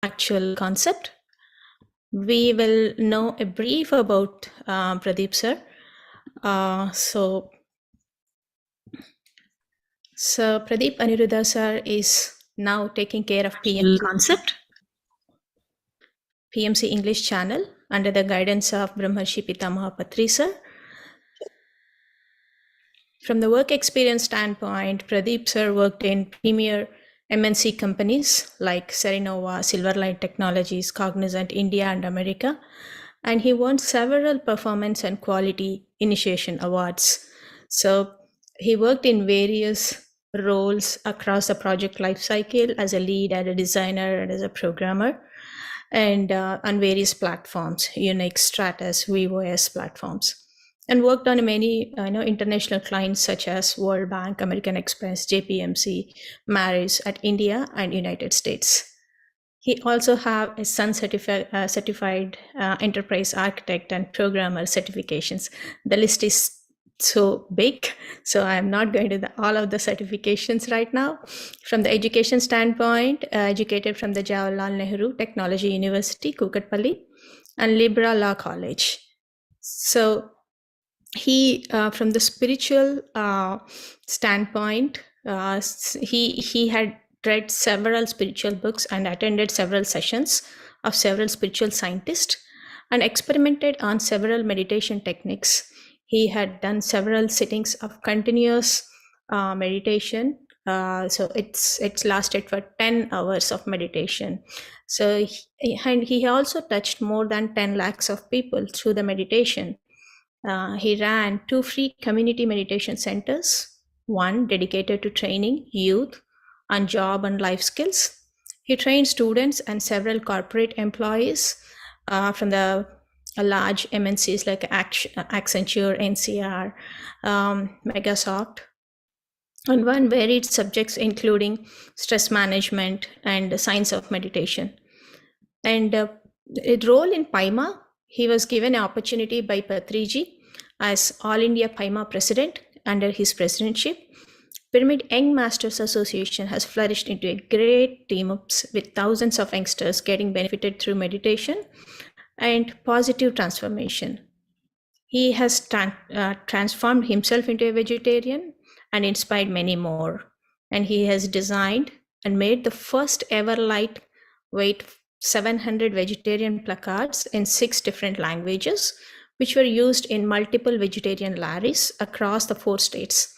actual concept. We will know a brief about Pradeep sir. So Pradeep Aniruddha sir is now taking care of PMC concept, PMC English channel under the guidance of Brahmarshi Pitamaha Patri sir. From the work experience standpoint, Pradeep sir worked in premier MNC companies like Serenova, Silverlight Technologies, Cognizant India and America, and he won several performance and quality initiation awards. So he worked in various roles across the project lifecycle as a lead, as a designer, and as a programmer, and on various platforms, Unix, Stratus, VOS platforms, and worked on many international clients such as World Bank, American Express, JPMC, Maris at India and United States. He also have a Sun certified enterprise architect and programmer certifications. The list is so big, so I'm not going to all of the certifications right now. From the education standpoint, educated from the Jawaharlal Nehru Technology University, Kukatpalli, and Libra Law College. So he, from the spiritual standpoint, he had read several spiritual books and attended several sessions of several spiritual scientists and experimented on several meditation techniques. He had done several sittings of continuous meditation. So it's lasted for 10 hours of meditation. So he also touched more than 10 lakhs of people through the meditation. He ran 2 free community meditation centers, one dedicated to training youth on job and life skills. He trained students and several corporate employees from the large MNCs like Accenture, NCR, Microsoft, on one varied subjects including stress management and the science of meditation. And a role in PAIMA, he was given an opportunity by Patriji as All India PAIMA president under his presidency. Pyramid Young Masters Association has flourished into a great team with thousands of youngsters getting benefited through meditation and positive transformation. He has transformed himself into a vegetarian and inspired many more. And he has designed and made the first ever lightweight 700 vegetarian placards in 6 different languages, which were used in multiple vegetarian rallies across the 4 states.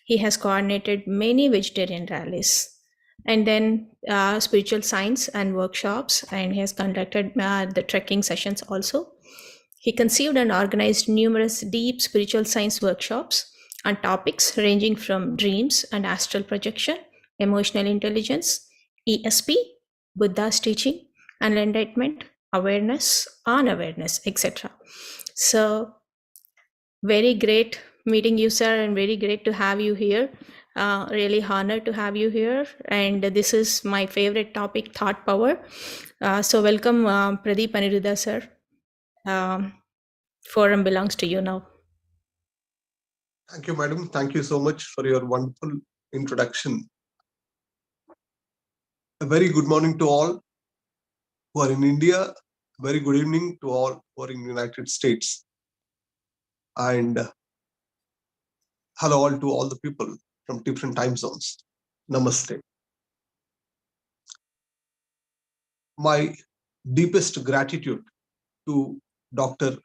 He has coordinated many vegetarian rallies and then spiritual science and workshops, and he has conducted the trekking sessions also. He conceived and organized numerous deep spiritual science workshops on topics ranging from dreams and astral projection, emotional intelligence, ESP, Buddha's teaching, and enlightenment, awareness, unawareness, etc. So very great meeting you, sir, and very great to have you here. Really honored to have you here. And this is my favorite topic, thought power. So welcome, Pradeep Aniruddha, sir. Forum belongs to you now. Thank you, madam. Thank you so much for your wonderful introduction. A very good morning to all who are in India. Very good evening to all who are in the United States. And hello all to all the people from different time zones. Namaste. My deepest gratitude to Dr.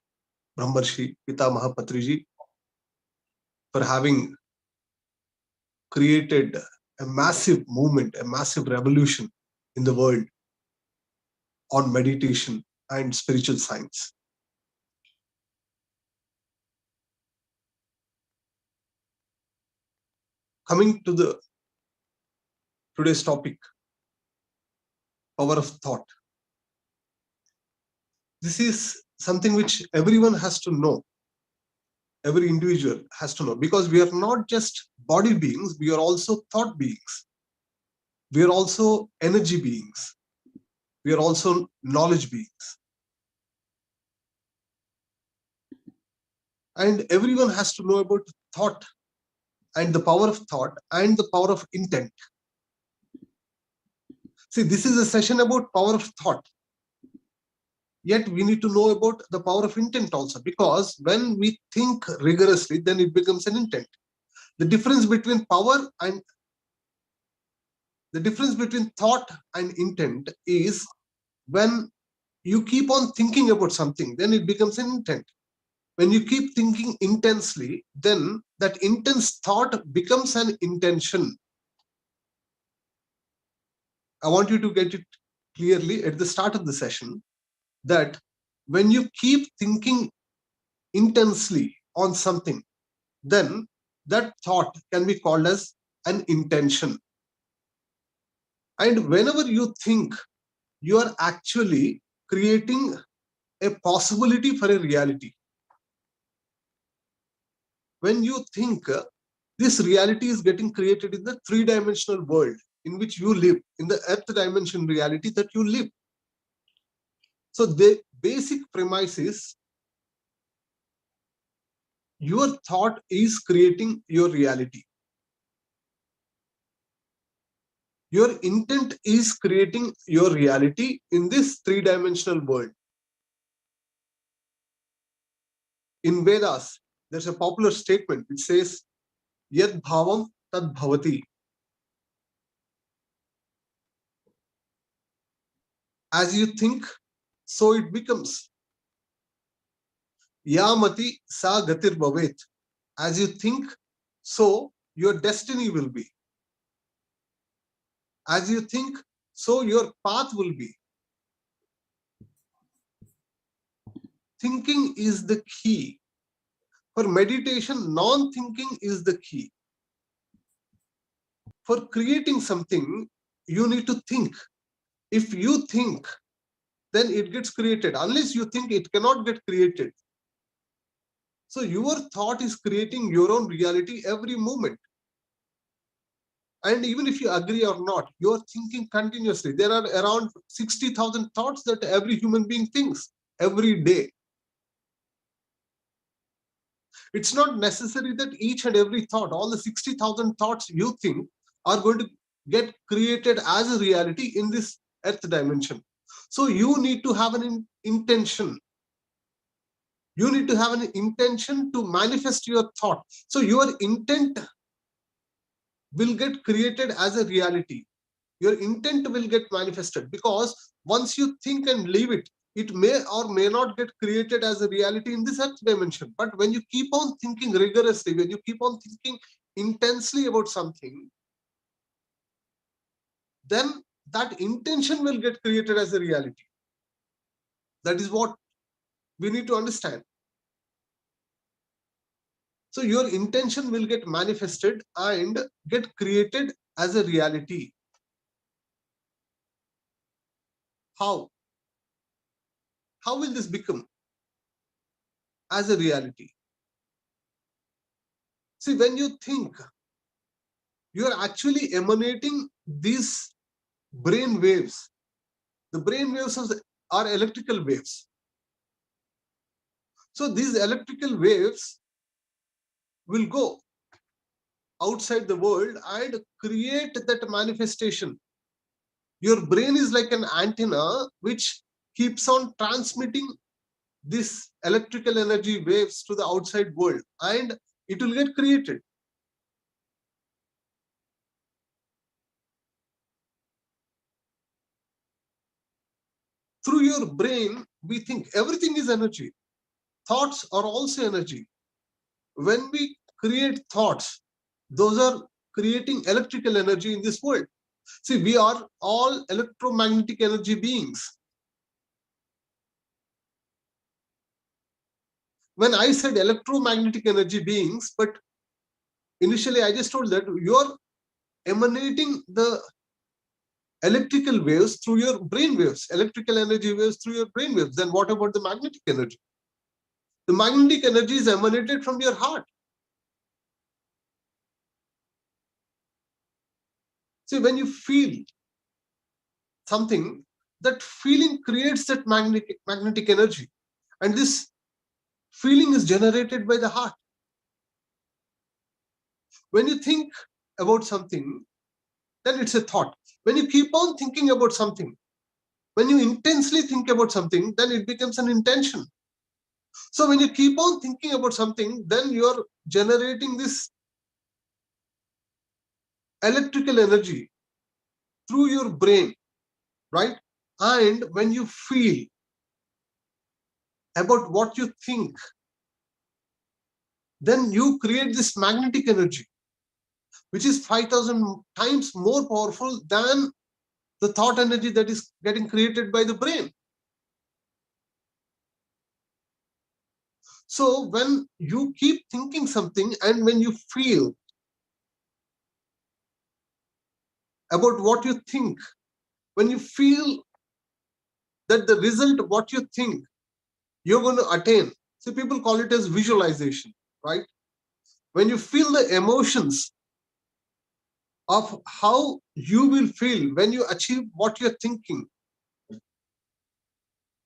Brahmarshi Pitamaha Patriji for having created a massive movement, a massive revolution in the world on meditation and spiritual science. Coming to today's topic, power of thought. This is something which everyone has to know. Every individual has to know, because we are not just body beings, we are also thought beings. We are also energy beings. We are also knowledge beings. And everyone has to know about thought and the power of thought and the power of intent. See, this is a session about power of thought. Yet we need to know about the power of intent also, because when we think rigorously, then it becomes an intent. The difference between thought and intent is, when you keep on thinking about something, then it becomes an intent. When you keep thinking intensely, then that intense thought becomes an intention. I want you to get it clearly at the start of the session that when you keep thinking intensely on something, then that thought can be called as an intention. And whenever you think, you are actually creating a possibility for a reality. When you think, this reality is getting created in the three-dimensional world in which you live, in the earth dimension reality that you live. So the basic premise is, your thought is creating your reality. Your intent is creating your reality in this three-dimensional world. In Vedas, there's a popular statement which says, Yad bhavam tad bhavati. As you think, so it becomes. Yamati sa gatir bhavet. As you think, so your destiny will be. As you think, so your path will be. Thinking is the key. For meditation, non-thinking is the key. For creating something, you need to think. If you think, then it gets created. Unless you think, it cannot get created. So your thought is creating your own reality every moment. And even if you agree or not, you're thinking continuously. There are around 60,000 thoughts that every human being thinks every day. It's not necessary that each and every thought, all the 60,000 thoughts you think, are going to get created as a reality in this earth dimension. So you need to have an intention. You need to have an intention to manifest your thought. So your intent will get created as a reality. Your intent will get manifested, because once you think and leave it, it may or may not get created as a reality in this earth dimension. But when you keep on thinking rigorously, when you keep on thinking intensely about something, then that intention will get created as a reality. That is what we need to understand. So your intention will get manifested and get created as a reality. How? How will this become as a reality? See, when you think, you are actually emanating these brain waves. The brain waves are electrical waves. So these electrical waves will go outside the world and create that manifestation. Your brain is like an antenna which keeps on transmitting this electrical energy waves to the outside world, and it will get created. Through your brain, we think everything is energy. Thoughts are also energy. When we create thoughts, those are creating electrical energy in this world. See, we are all electromagnetic energy beings. When I said electromagnetic energy beings, but initially I just told that you're emanating the electrical waves through your brain waves, electrical energy waves through your brain waves. Then what about the magnetic energy? The magnetic energy is emanated from your heart. See, when you feel something, that feeling creates that magnetic energy. And this feeling is generated by the heart. When you think about something, then it's a thought. When you keep on thinking about something, when you intensely think about something, then it becomes an intention. So when you keep on thinking about something, then you're generating this electrical energy through your brain, right? And when you feel about what you think, then you create this magnetic energy, which is 5,000 times more powerful than the thought energy that is getting created by the brain. So when you keep thinking something and when you feel about what you think, when you feel that the result of what you think you're going to attain, so people call it as visualization, right? When you feel the emotions of how you will feel when you achieve what you're thinking,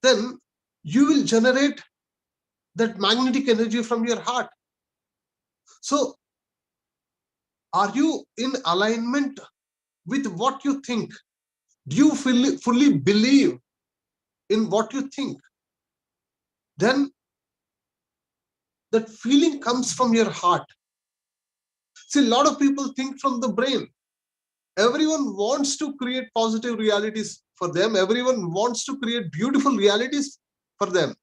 then you will generate that magnetic energy from your heart. So are you in alignment with what you think? Do you fully believe in what you think? Then that feeling comes from your heart. See, a lot of people think from the brain. Everyone wants to create positive realities for them. Everyone wants to create beautiful realities for them.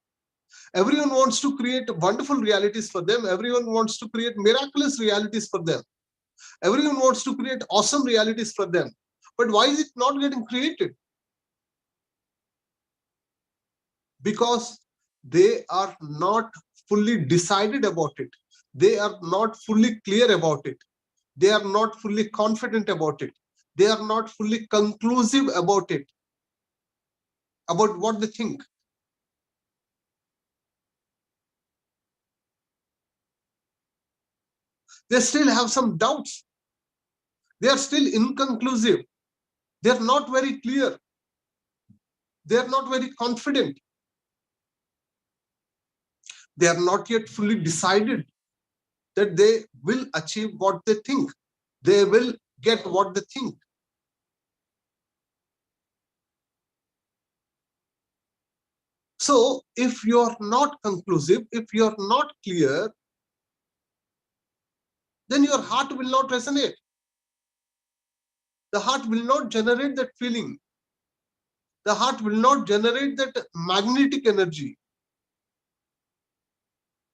Everyone wants to create wonderful realities for them. Everyone wants to create miraculous realities for them. Everyone wants to create awesome realities for them. But why is it not getting created? Because they are not fully decided about it. They are not fully clear about it. They are not fully confident about it. They are not fully conclusive about it, about what they think. They still have some doubts. They are still inconclusive. They are not very clear. They are not very confident. They are not yet fully decided that they will achieve what they think. They will get what they think. So if you're not conclusive, if you're not clear, then your heart will not resonate. The heart will not generate that feeling. The heart will not generate that magnetic energy.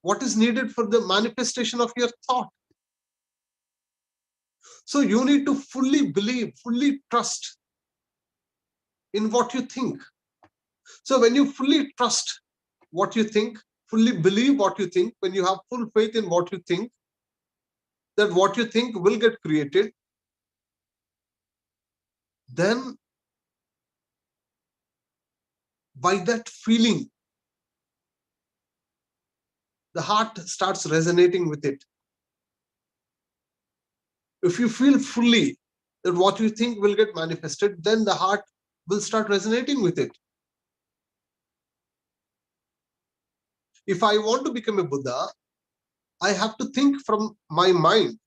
What is needed for the manifestation of your thought? So you need to fully believe, fully trust in what you think. So when you fully trust what you think, fully believe what you think, when you have full faith in what you think, that what you think will get created, then by that feeling, the heart starts resonating with it. If you feel fully that what you think will get manifested, then the heart will start resonating with it. If I want to become a Buddha, I have to think from my mind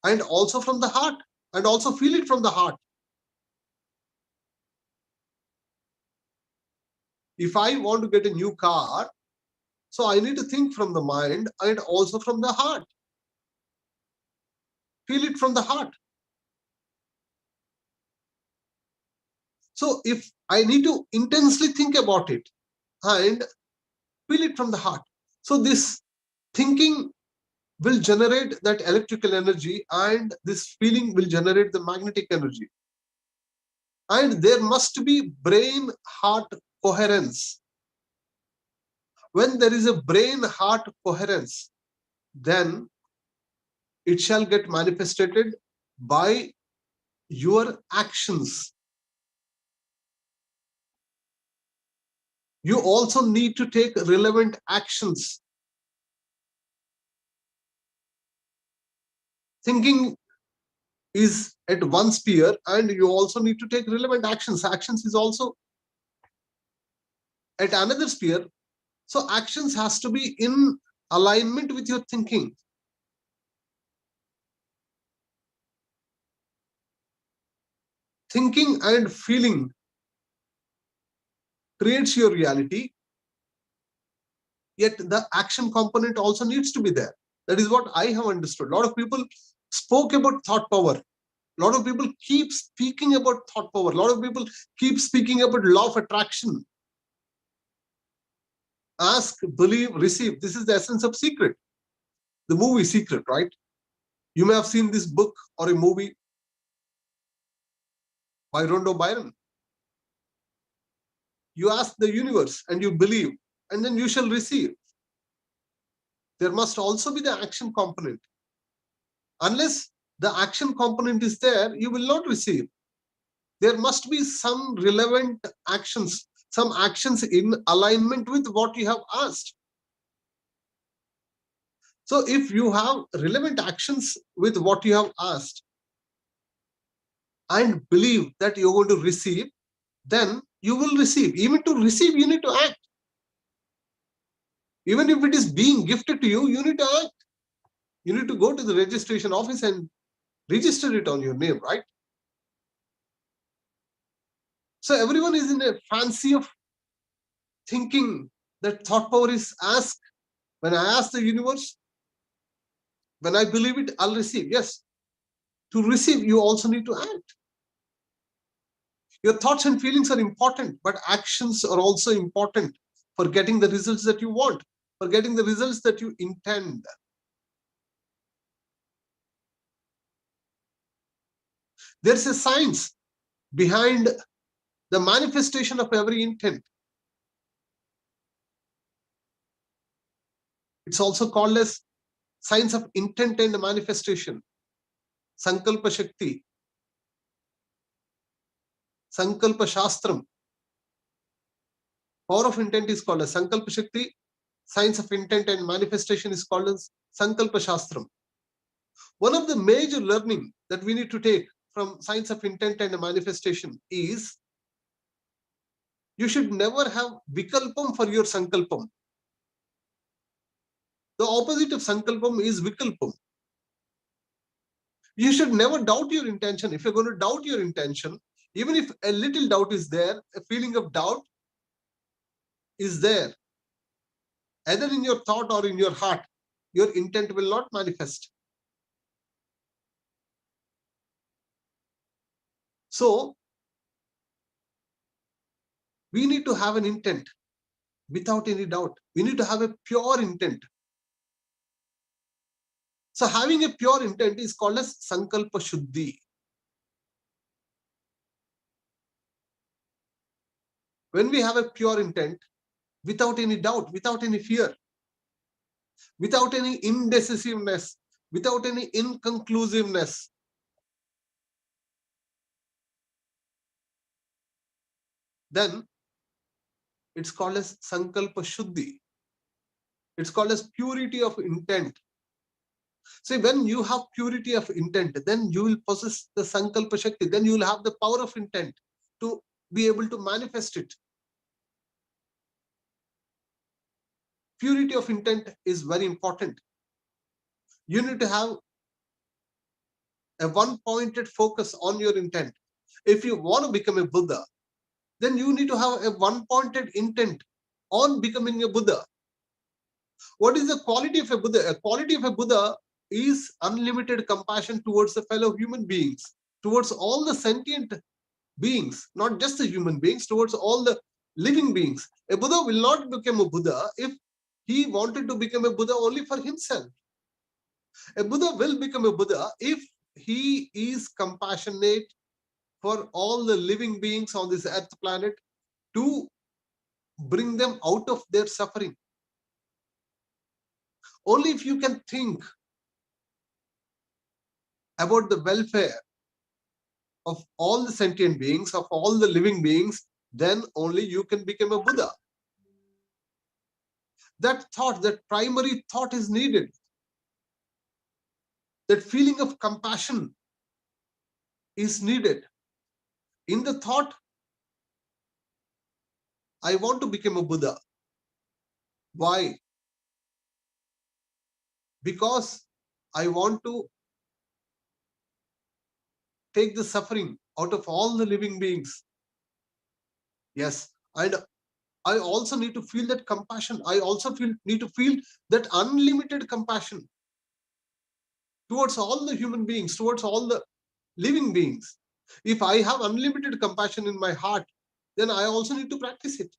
and also from the heart and also feel it from the heart. If I want to get a new car, so I need to think from the mind and also from the heart. Feel it from the heart. So if I need to intensely think about it and feel it from the heart. So this thinking will generate that electrical energy and this feeling will generate the magnetic energy. And there must be brain-heart coherence. When there is a brain-heart coherence, then it shall get manifested by your actions. You also need to take relevant actions. Thinking is at one sphere and you also need to take relevant actions. Actions is also at another sphere. So actions has to be in alignment with your thinking. thinking and feeling creates your reality, yet the action component also needs to be there. That is what I have understood. A lot of people spoke about thought power. A lot of people keep speaking about thought power. A lot of people keep speaking about law of attraction. Ask, believe, receive. This is the essence of Secret, the movie Secret, right? You may have seen this book or a movie by Rondo Byron. You ask the universe and you believe, and then you shall receive. There must also be the action component. Unless the action component is there, you will not receive. There must be some relevant actions, some actions in alignment with what you have asked. So if you have relevant actions with what you have asked and believe that you're going to receive, then you will receive. Even to receive, you need to act. Even if it is being gifted to you, you need to act. You need to go to the registration office and register it on your name, right? So everyone is in a fancy of thinking that thought power is asked. When I ask the universe, when I believe it, I'll receive. Yes, to receive, you also need to act. Your thoughts and feelings are important, but actions are also important for getting the results that you want, for getting the results that you intend. There's a science behind the manifestation of every intent. It's also called as science of intent and manifestation. Sankalpa Shakti, Sankalpa Shastram. Power of intent is called as Sankalpa Shakti. Science of intent and manifestation is called as Sankalpa Shastram. One of the major learning that we need to take from science of intent and manifestation is you should never have vikalpam for your sankalpam. The opposite of sankalpam is vikalpam. You should never doubt your intention. If you're going to doubt your intention, even if a little doubt is there, a feeling of doubt is there, either in your thought or in your heart, your intent will not manifest. So we need to have an intent without any doubt. We need to have a pure intent. So having a pure intent is called as Sankalpa Shuddhi. When we have a pure intent, without any doubt, without any fear, without any indecisiveness, without any inconclusiveness, then it's called as Sankalpa Shuddhi. It's called as purity of intent. See, when you have purity of intent, then you will possess the Sankalpa Shakti, then you will have the power of intent to be able to manifest it. Purity of intent is very important. You need to have a one-pointed focus on your intent. If you want to become a Buddha, then you need to have a one-pointed intent on becoming a Buddha. What is the quality of a Buddha? A quality of a Buddha is unlimited compassion towards the fellow human beings, towards all the sentient beings, not just the human beings, towards all the living beings. A Buddha will not become a Buddha if he wanted to become a Buddha only for himself. A Buddha will become a Buddha if he is compassionate for all the living beings on this earth planet to bring them out of their suffering. Only if you can think about the welfare of all the sentient beings, of all the living beings, then only you can become a Buddha. That thought, that primary thought is needed. That feeling of compassion is needed. In the thought, I want to become a Buddha. Why? Because I want to take the suffering out of all the living beings. Yes, and I also need to feel that compassion. I also need to feel that unlimited compassion towards all the human beings, towards all the living beings. If I have unlimited compassion in my heart, then I also need to practice it.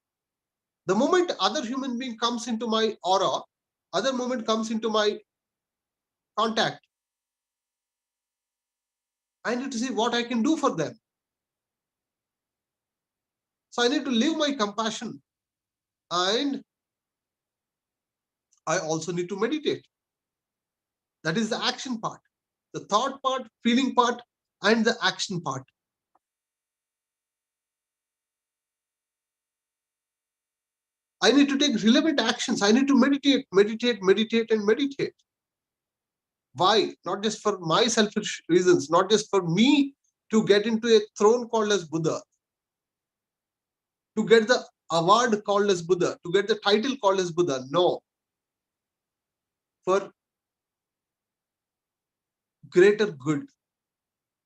The moment other human being comes into my aura, other moment comes into my contact, I need to see what I can do for them. So I need to live my compassion, and I also need to meditate. That is the action part, the thought part, feeling part, and the action part. I need to take relevant actions. I need to meditate, meditate, meditate, and meditate. Why? Not just for my selfish reasons, not just for me to get into a throne called as Buddha, to get the award called as Buddha, to get the title called as Buddha. No, for greater good,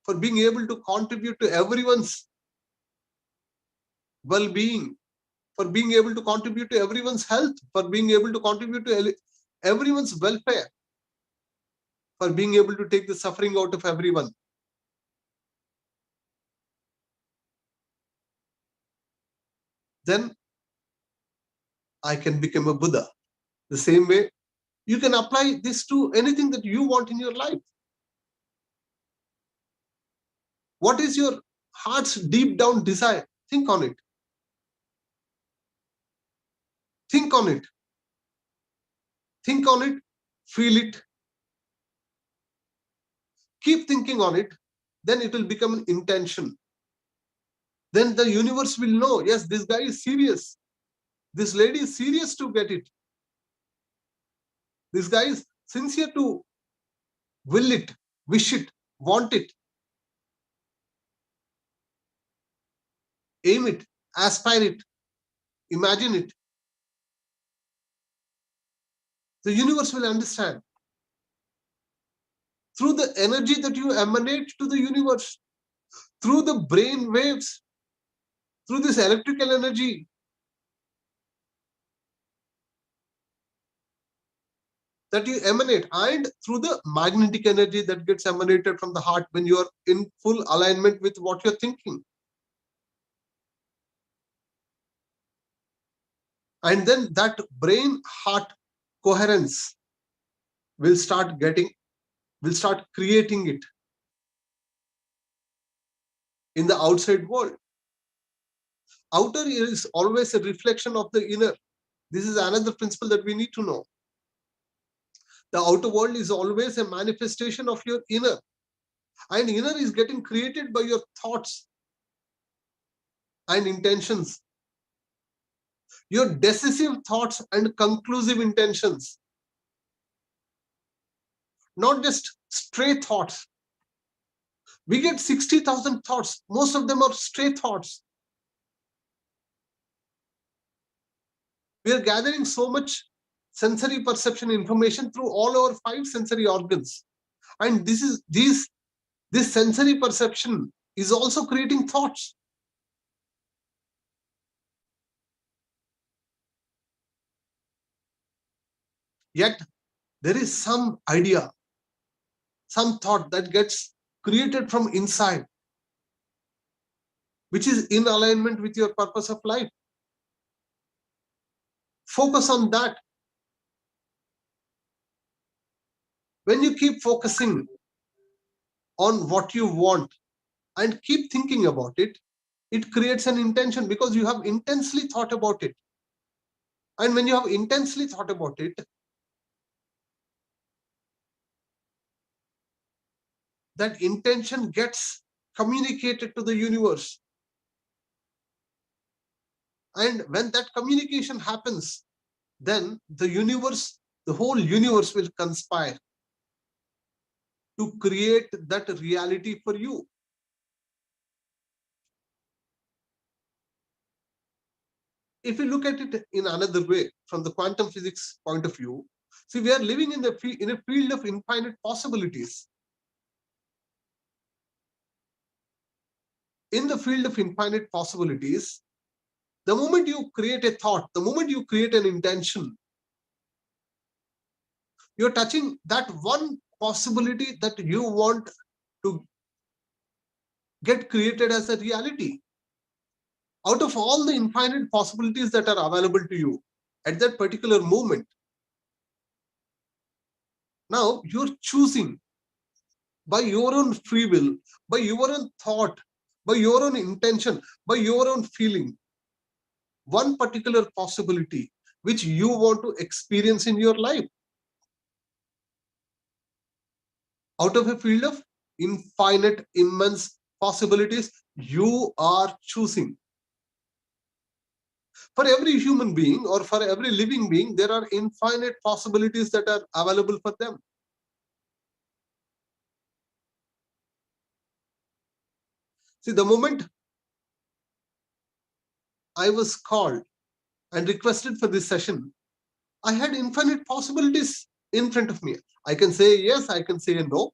for being able to contribute to everyone's well-being, for being able to contribute to everyone's health, for being able to contribute to everyone's welfare, for being able to take the suffering out of everyone. Then I can become a Buddha. The same way, you can apply this to anything that you want in your life. What is your heart's deep down desire? Think on it. Think on it. Think on it. Feel it. Keep thinking on it. Then it will become an intention. Then the universe will know, yes, this guy is serious. This lady is serious to get it. This guy is sincere to will it, wish it, want it, aim it, aspire it, imagine it. The universe will understand. Through the energy that you emanate to the universe, through the brain waves, through this electrical energy, that you emanate, and through the magnetic energy that gets emanated from the heart when you are in full alignment with what you're thinking. And then that brain heart coherence will start creating it in the outside world. Outer is always a reflection of the inner. This is another principle that we need to know. The outer world is always a manifestation of your inner, and inner is getting created by your thoughts and intentions, your decisive thoughts and conclusive intentions, not just stray thoughts. We get 60,000 thoughts. Most of them are stray thoughts. We are gathering so much sensory perception information through all our 5 sensory organs. And this sensory perception is also creating thoughts. Yet there is some idea, some thought that gets created from inside, which is in alignment with your purpose of life. Focus on that. When you keep focusing on what you want and keep thinking about it, it creates an intention because you have intensely thought about it. And when you have intensely thought about it, that intention gets communicated to the universe. And when that communication happens, then the whole universe will conspire to create that reality for you. If you look at it in another way, from the quantum physics point of view, see, we are living in a field of infinite possibilities. in the field of infinite possibilities, the moment you create a thought, the moment you create an intention, you're touching that one possibility that you want to get created as a reality. Out of all the infinite possibilities that are available to you at that particular moment, now you're choosing by your own free will, by your own thought, by your own intention, by your own feeling, one particular possibility which you want to experience in your life. Out of a field of infinite, immense possibilities, you are choosing. For every human being or for every living being, there are infinite possibilities that are available for them. See, the moment I was called and requested for this session, I had infinite possibilities in front of me. I can say yes, I can say no.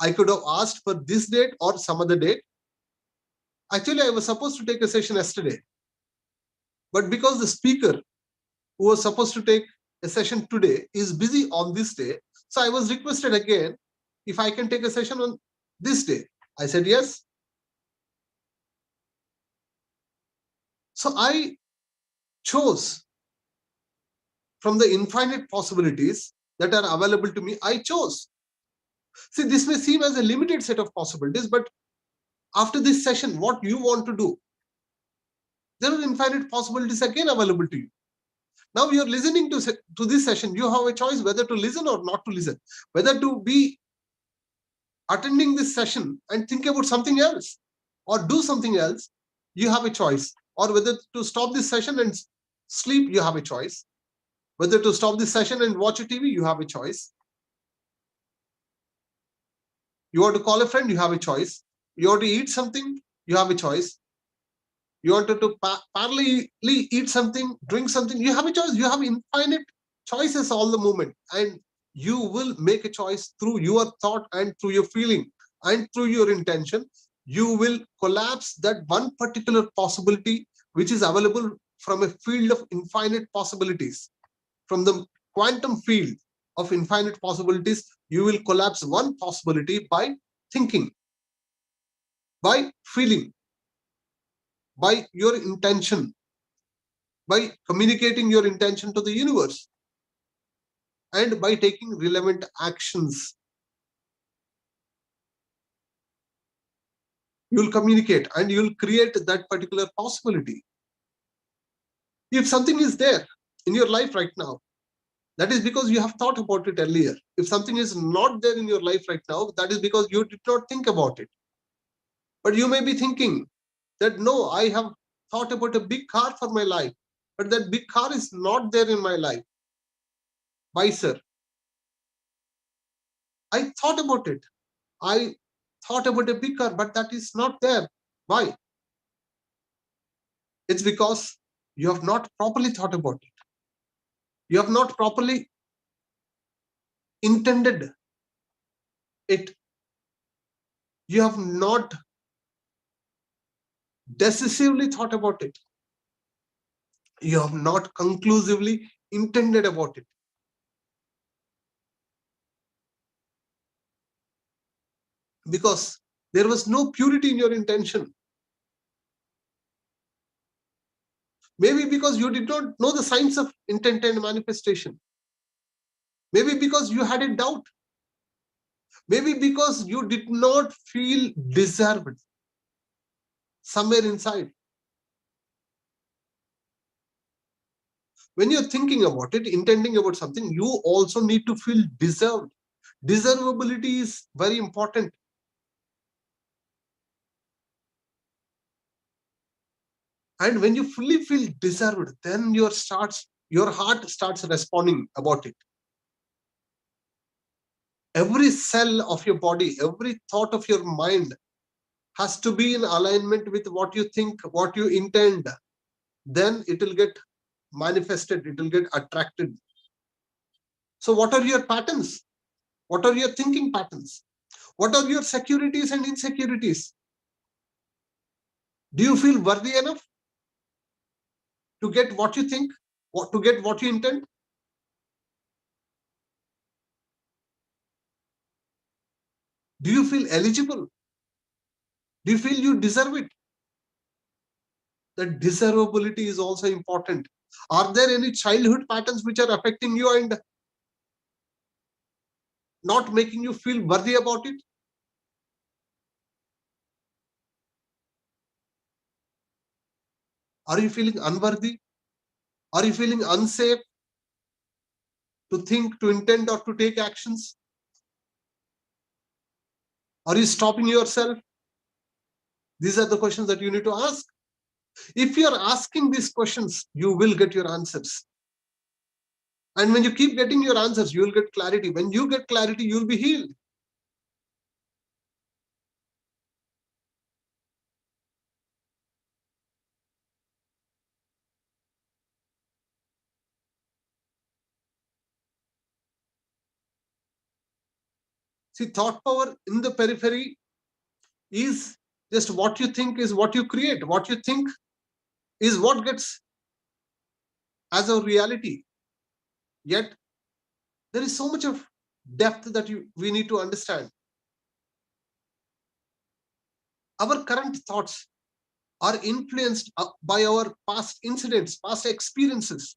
I could have asked for this date or some other date. Actually, I was supposed to take a session yesterday. But because the speaker who was supposed to take a session today is busy on this day, so I was requested again if I can take a session on this day. I said yes. So I chose from the infinite possibilities that are available to me. I chose. See, this may seem as a limited set of possibilities, but after this session, what you want to do, there are infinite possibilities again available to you. Now you're listening to this session. You have a choice whether to listen or not to listen, whether to be attending this session and think about something else or do something else. You have a choice. Or whether to stop this session and sleep, you have a choice. Whether to stop this session and watch a TV, you have a choice. You want to call a friend, you have a choice. You want to eat something, you have a choice. You wanted to parallelly eat something, drink something, you have a choice. You have infinite choices all the moment, and you will make a choice through your thought and through your feeling and through your intention. You will collapse that one particular possibility which is available from a field of infinite possibilities, from the quantum field of infinite possibilities. You will collapse one possibility by thinking, by feeling, by your intention, by communicating your intention to the universe, and by taking relevant actions. You'll communicate and you'll create that particular possibility. If something is there in your life right now, that is because you have thought about it earlier. If something is not there in your life right now, that is because you did not think about it. But you may be thinking that, no, I have thought about a big car for my life, but that big car is not there in my life. Why, sir? I thought about it. I thought about a big car, but that is not there. Why? It's because you have not properly thought about it. You have not properly intended it. You have not decisively thought about it. You have not conclusively intended about it. Because there was no purity in your intention. Maybe because you did not know the science of intent and manifestation. Maybe because you had a doubt. Maybe because you did not feel deserved somewhere inside. When you're thinking about it, intending about something, you also need to feel deserved. Deservability is very important. And when you fully feel deserved, then your heart starts responding about it. Every cell of your body, every thought of your mind has to be in alignment with what you think, what you intend. Then it will get manifested, it will get attracted. So what are your patterns? What are your thinking patterns? What are your securities and insecurities? Do you feel worthy enough to get what you think, to get what you intend? Do you feel eligible? Do you feel you deserve it? That desirability is also important. Are there any childhood patterns which are affecting you and not making you feel worthy about it? Are you feeling unworthy? Are you feeling unsafe to think, to intend, or to take actions? Are you stopping yourself? These are the questions that you need to ask. If you are asking these questions, you will get your answers. And when you keep getting your answers, you will get clarity. When you get clarity, you will be healed. See, thought power in the periphery is just what you think is what you create. What you think is what gets as a reality. Yet, there is so much of depth that we need to understand. Our current thoughts are influenced by our past incidents, past experiences,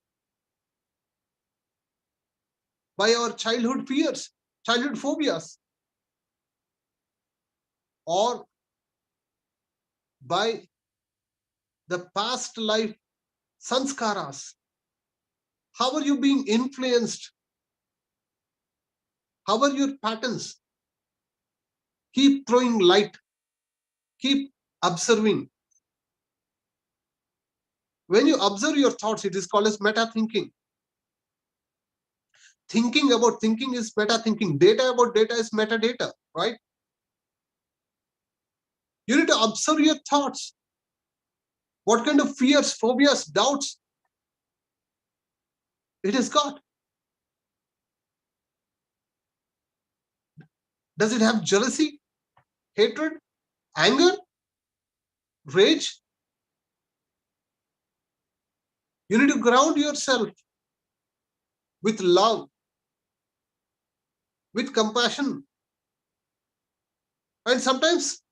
by our childhood fears, childhood phobias, or by the past life sanskaras. How are you being influenced? How are your patterns? Keep throwing light, keep observing. When you observe your thoughts, it is called as meta thinking. Thinking about thinking is meta thinking. Data about data is metadata, right? You need to observe your thoughts. What kind of fears, phobias, doubts it has got? Does it have jealousy, hatred, anger, rage? You need to ground yourself with love, with compassion. And sometimes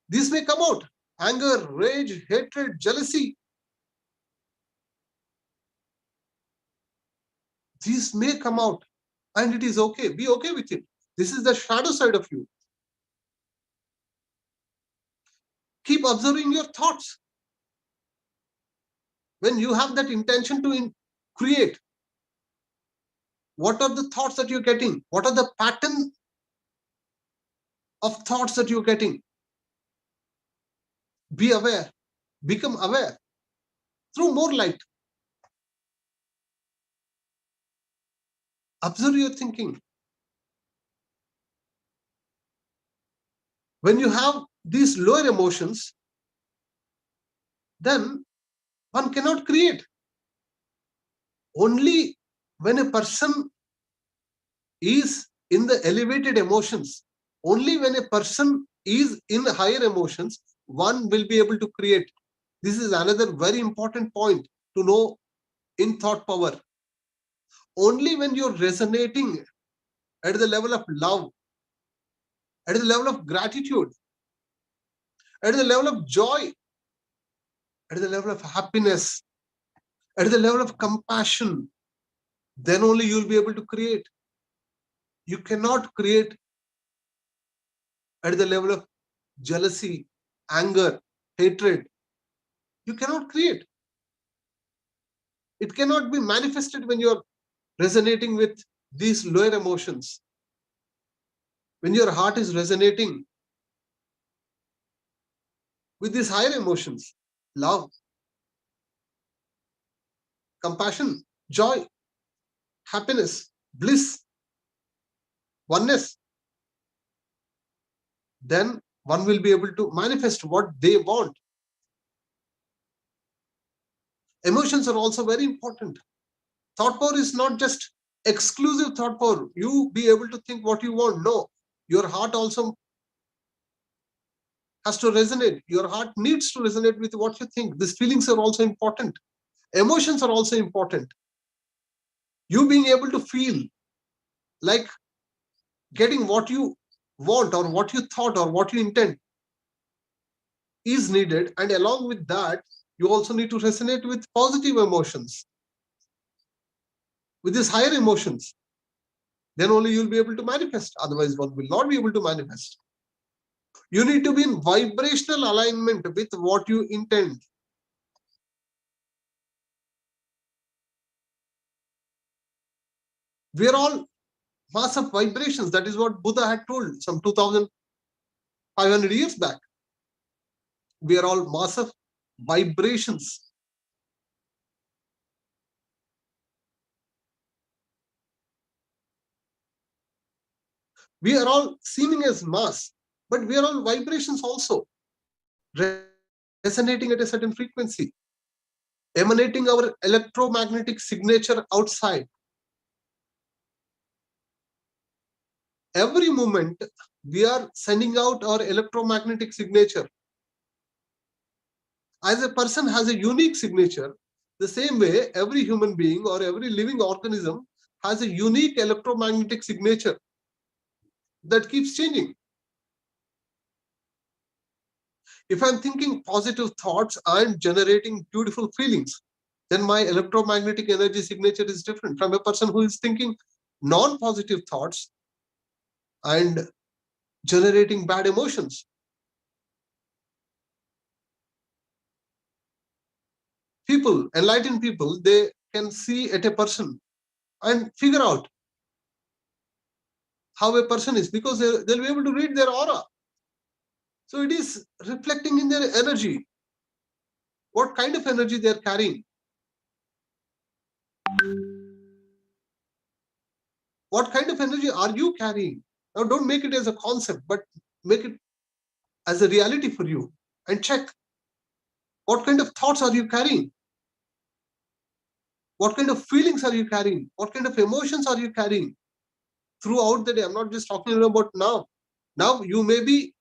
these may come out: anger, rage, hatred, jealousy. These may come out, and it is okay. Be okay with it. This is the shadow side of you. Keep observing your thoughts. When you have that intention to create, what are the thoughts that you're getting? What are the pattern of thoughts that you're getting? Be aware. Become aware. Throw more light. Observe your thinking. When you have these lower emotions, then one cannot create. Only when a person is in the elevated emotions, only when a person is in higher emotions, one will be able to create. This is another very important point to know in thought power. Only when you're resonating at the level of love, at the level of gratitude, at the level of joy, at the level of happiness, at the level of compassion, then only you'll be able to create. You cannot create at the level of jealousy, anger, hatred. You cannot create. It cannot be manifested when you're resonating with these lower emotions. When your heart is resonating with these higher emotions: love, compassion, joy, happiness, bliss, oneness, then one will be able to manifest what they want. Emotions are also very important. Thought power is not just exclusive thought power. You be able to think what you want. No, your heart also has to resonate. Your heart needs to resonate with what you think. These feelings are also important. Emotions are also important. You being able to feel like getting what you want or what you thought or what you intend is needed. And along with that, you also need to resonate with positive emotions, with these higher emotions. Then only you'll be able to manifest. Otherwise, one will not be able to manifest. You need to be in vibrational alignment with what you intend. We are all mass of vibrations. That is what Buddha had told some 2,500 years back. We are all mass of vibrations. We are all seeming as mass, but we are all vibrations also, resonating at a certain frequency, emanating our electromagnetic signature outside. Every moment, we are sending out our electromagnetic signature. As a person has a unique signature, the same way every human being or every living organism has a unique electromagnetic signature that keeps changing. If I'm thinking positive thoughts and generating beautiful feelings, then my electromagnetic energy signature is different from a person who is thinking non-positive thoughts and generating bad emotions. People, enlightened people, they can see at a person and figure out how a person is because they'll be able to read their aura. So it is reflecting in their energy, what kind of energy they're carrying. What kind of energy are you carrying? Now, don't make it as a concept, but make it as a reality for you and check what kind of thoughts are you carrying? What kind of feelings are you carrying? What kind of emotions are you carrying throughout the day? I'm not just talking about now. Now, you may be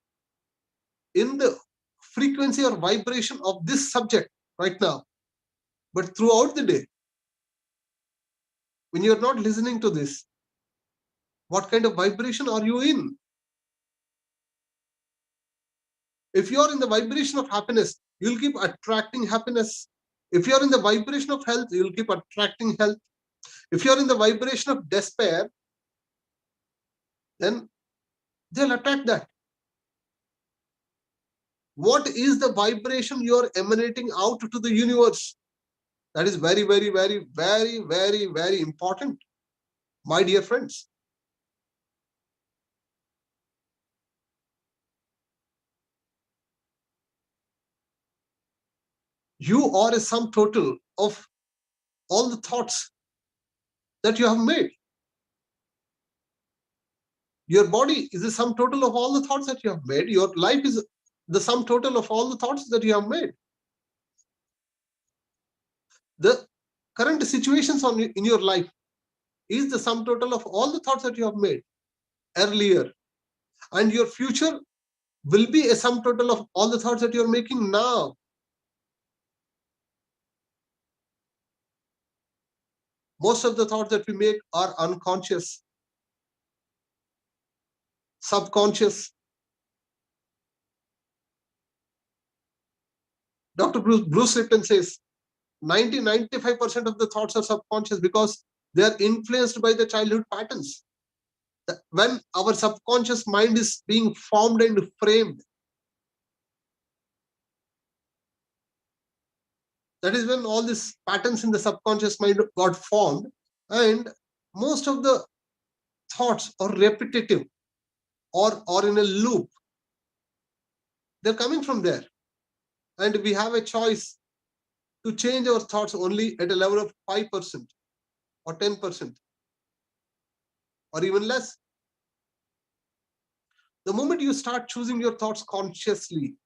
in the frequency or vibration of this subject right now, but throughout the day, when you're not listening to this, what kind of vibration are you in? If you're in the vibration of happiness, you'll keep attracting happiness. If you're in the vibration of health, you'll keep attracting health. If you're in the vibration of despair, then they'll attract that. What is the vibration you're emanating out to the universe? That is very, very, very, very, very, very important, my dear friends. You are a sum total of all the thoughts that you have made. Your body is the sum total of all the thoughts that you have made. Your life is the sum total of all the thoughts that you have made. The current situations in your life is the sum total of all the thoughts that you have made earlier. And your future will be a sum total of all the thoughts that you're making now. Most of the thoughts that we make are unconscious, subconscious. Dr. Bruce Lipton says 95% of the thoughts are subconscious because they are influenced by the childhood patterns. When our subconscious mind is being formed and framed, that is when all these patterns in the subconscious mind got formed, and most of the thoughts are repetitive or in a loop. They're coming from there. And we have a choice to change our thoughts only at a level of 5% or 10% or even less. The moment you start choosing your thoughts consciously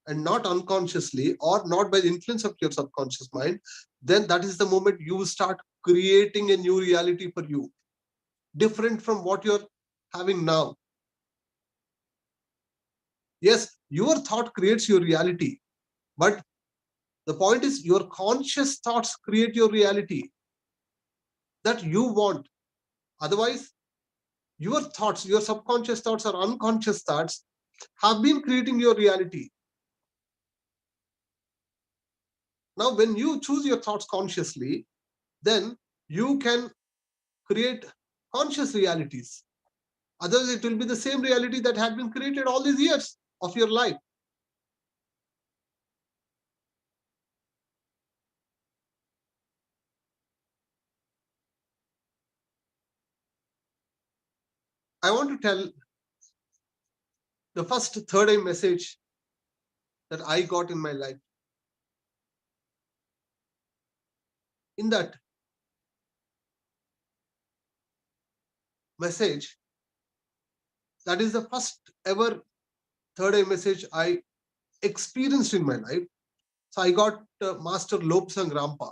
and not unconsciously or not by the influence of your subconscious mind, then that is the moment you start creating a new reality for you, different from what you're having now. Yes, your thought creates your reality. But the point is, your conscious thoughts create your reality that you want. Otherwise, your thoughts, your subconscious thoughts or unconscious thoughts have been creating your reality. Now, when you choose your thoughts consciously, then you can create conscious realities. Otherwise, it will be the same reality that had been created all these years of your life. I want to tell the first third eye message that I got in my life. In that message, that is the first ever third eye message I experienced in my life. So I got Master Lobsang Rampa,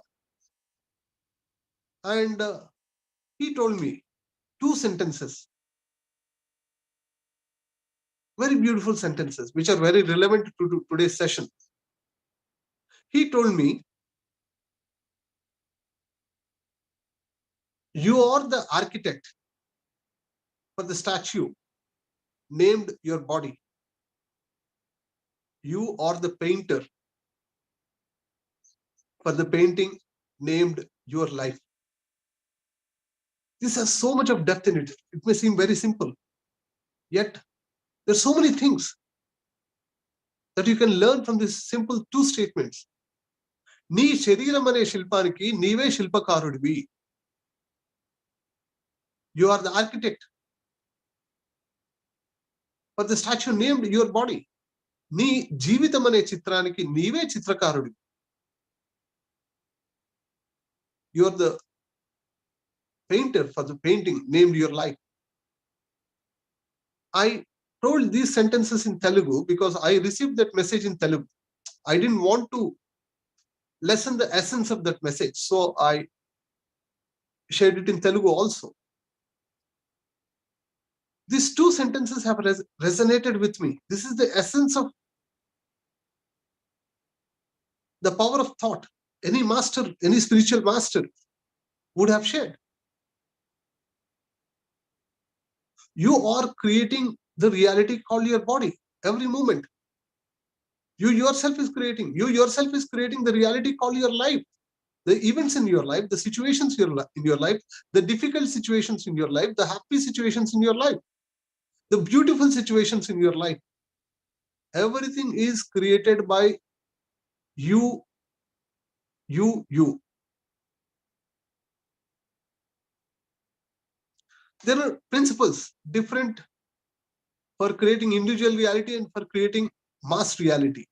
and he told me two sentences, very beautiful sentences, which are very relevant to today's session. He told me, you are the architect for the statue named your body. You are the painter for the painting named your life. This has so much of depth in it. It may seem very simple, yet there's so many things that you can learn from these simple two statements. నీ శరీరం అనే శిల్పానికి నీవే శిల్పకారుడివి. You are the architect for the statue named your body. నీ జీవితం అనే చిత్రానికి నీవే చిత్రకారుడివి. You are the painter for the painting named your life. I told these sentences in Telugu because I received that message in Telugu. I didn't want to lessen the essence of that message, so I shared it in Telugu also. These two sentences have resonated with me. This is the essence of the power of thought. Any master, any spiritual master would have shared. You are creating the reality called your body every moment. You yourself is creating. You yourself is creating the reality called your life. The events in your life, the situations in your life, the difficult situations in your life, the happy situations in your life, the beautiful situations in your life. Everything is created by you. There are principles different for creating individual reality and for creating mass reality.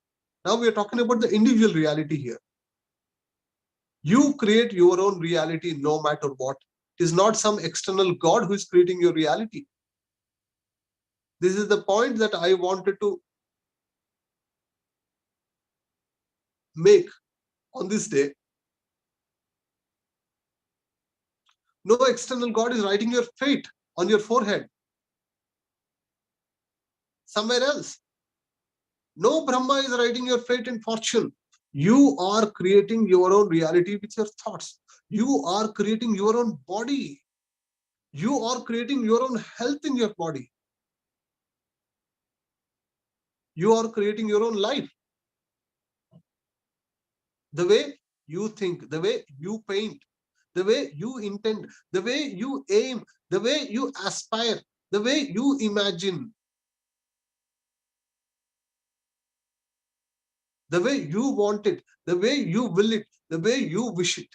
Now we are talking about the individual reality here. You create your own reality no matter what. It is not some external God who is creating your reality. This is the point that I wanted to make on this day. No external God is writing your fate on your forehead somewhere else. No Brahma is writing your fate and fortune. You are creating your own reality with your thoughts. You are creating your own body. You are creating your own health in your body. You are creating your own life. The way you think, the way you paint, the way you intend, the way you aim, the way you aspire, the way you imagine, the way you want it, the way you will it, the way you wish it.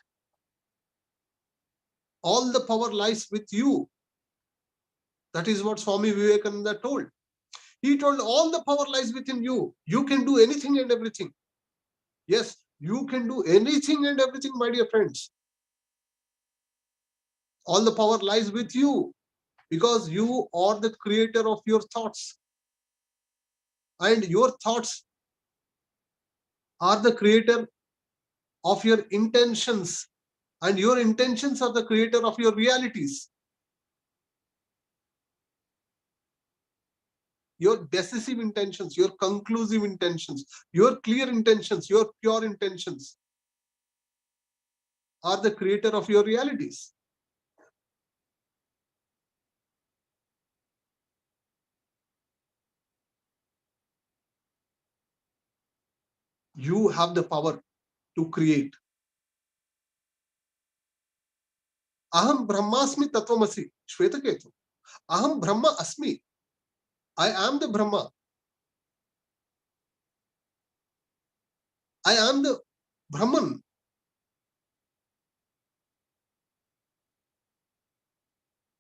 All the power lies with you. That is what Swami Vivekananda told. He told all the power lies within you. You can do anything and everything. Yes, you can do anything and everything, my dear friends. All the power lies with you because you are the creator of your thoughts. And your thoughts are the creator of your intentions. And your intentions are the creator of your realities. your decisive intentions, your conclusive intentions, your clear intentions, your pure intentions are the creator of your realities. You have the power to create. Aham Brahmasmi Tatvamasi, Shvetaketu. Aham Brahma Asmi. I am the Brahma. I am the Brahman.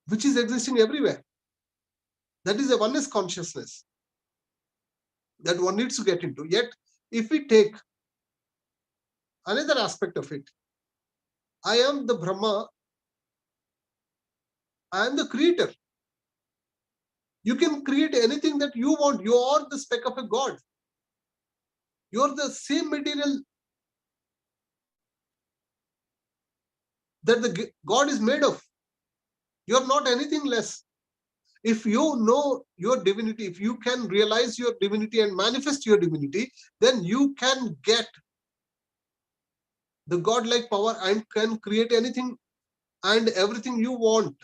Which is existing everywhere. That is a oneness consciousness that one needs to get into. Yet, if we take another aspect of it, I am the Brahma, I am the creator. You can create anything that you want. You are the speck of a God. You are the same material that the God is made of. You are not anything less. If you know your divinity, if you can realize your divinity and manifest your divinity, then you can get the godlike power and can create anything and everything you want.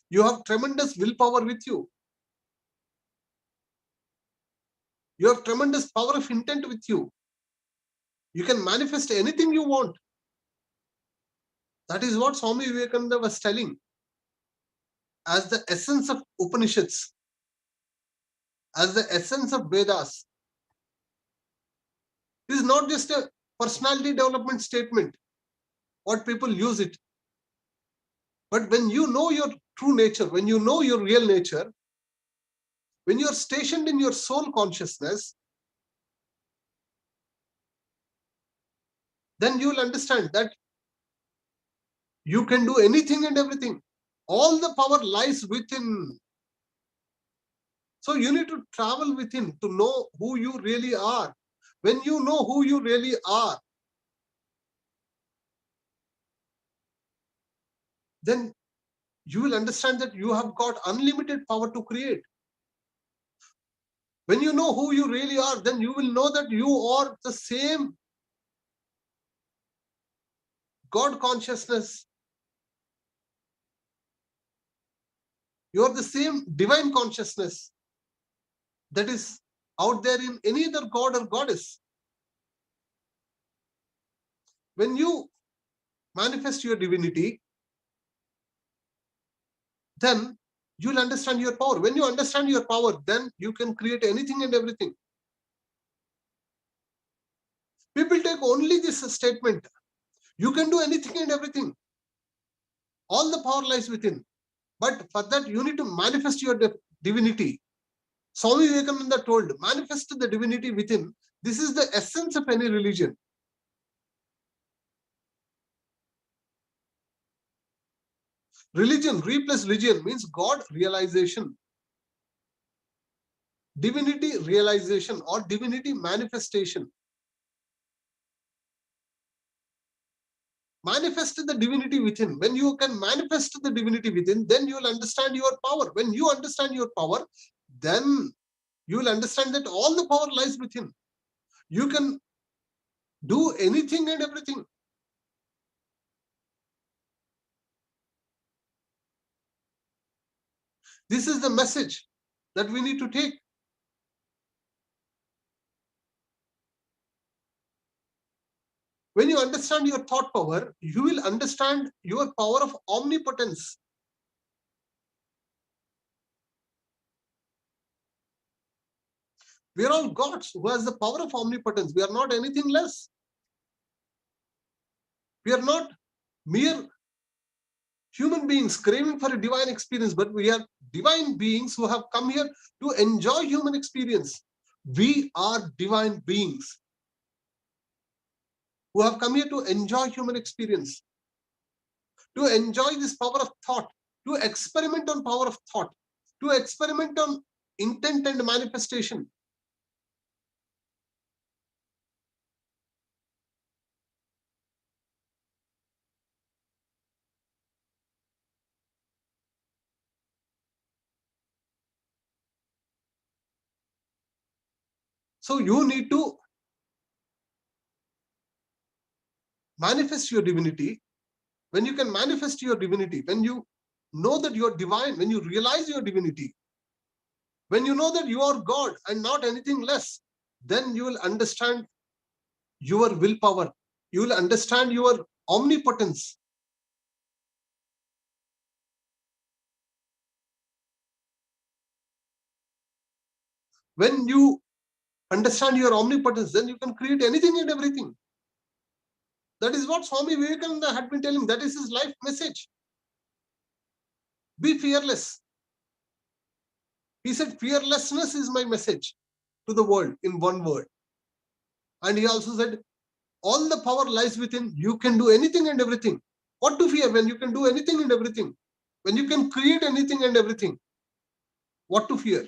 You have tremendous willpower with you. You have tremendous power of intent with you. You can manifest anything you want. That is what Swami Vivekananda was telling as the essence of Upanishads, as the essence of Vedas. It is not just a personality development statement, what people use it. But when you know your true nature, when you know your real nature, when you are stationed in your soul consciousness, then you will understand that you can do anything and everything. All the power lies within. So you need to travel within to know who you really are. When you know who you really are, then you will understand that you have got unlimited power to create. When you know who you really are, then you will know that you are the same God consciousness. You are the same divine consciousness that is out there in any other god or goddess. When you manifest your divinity, then you'll understand your power. When you understand your power, then you can create anything and everything. People take only this statement. You can do anything and everything. All the power lies within. But for that, you need to manifest your divinity. Swami Vivekananda told, manifest the divinity within. This is the essence of any religion. Religion, re plus religion means God realization. Divinity realization or divinity manifestation. Manifest the divinity within. When you can manifest the divinity within, then you will understand your power. When you understand your power, then you will understand that all the power lies within. You can do anything and everything. This is the message that we need to take. When you understand your thought power, you will understand your power of omnipotence. We are all gods who has the power of omnipotence. We are not anything less. We are not mere human beings craving for a divine experience, but we are divine beings who have come here to enjoy human experience. We are divine beings who have come here to enjoy human experience, to enjoy this power of thought, to experiment on power of thought, to experiment on intent and manifestation. So you need to manifest your divinity. When you can manifest your divinity, when you know that you are divine, when you realize your divinity, when you know that you are God and not anything less, then you will understand your willpower. You will understand your omnipotence. When you understand your omnipotence, then you can create anything and everything. That is what Swami Vivekananda had been telling. That is his life message. Be fearless. He said, fearlessness is my message to the world in one word. And he also said, all the power lies within. You can do anything and everything. What to fear when you can do anything and everything? When you can create anything and everything? What to fear?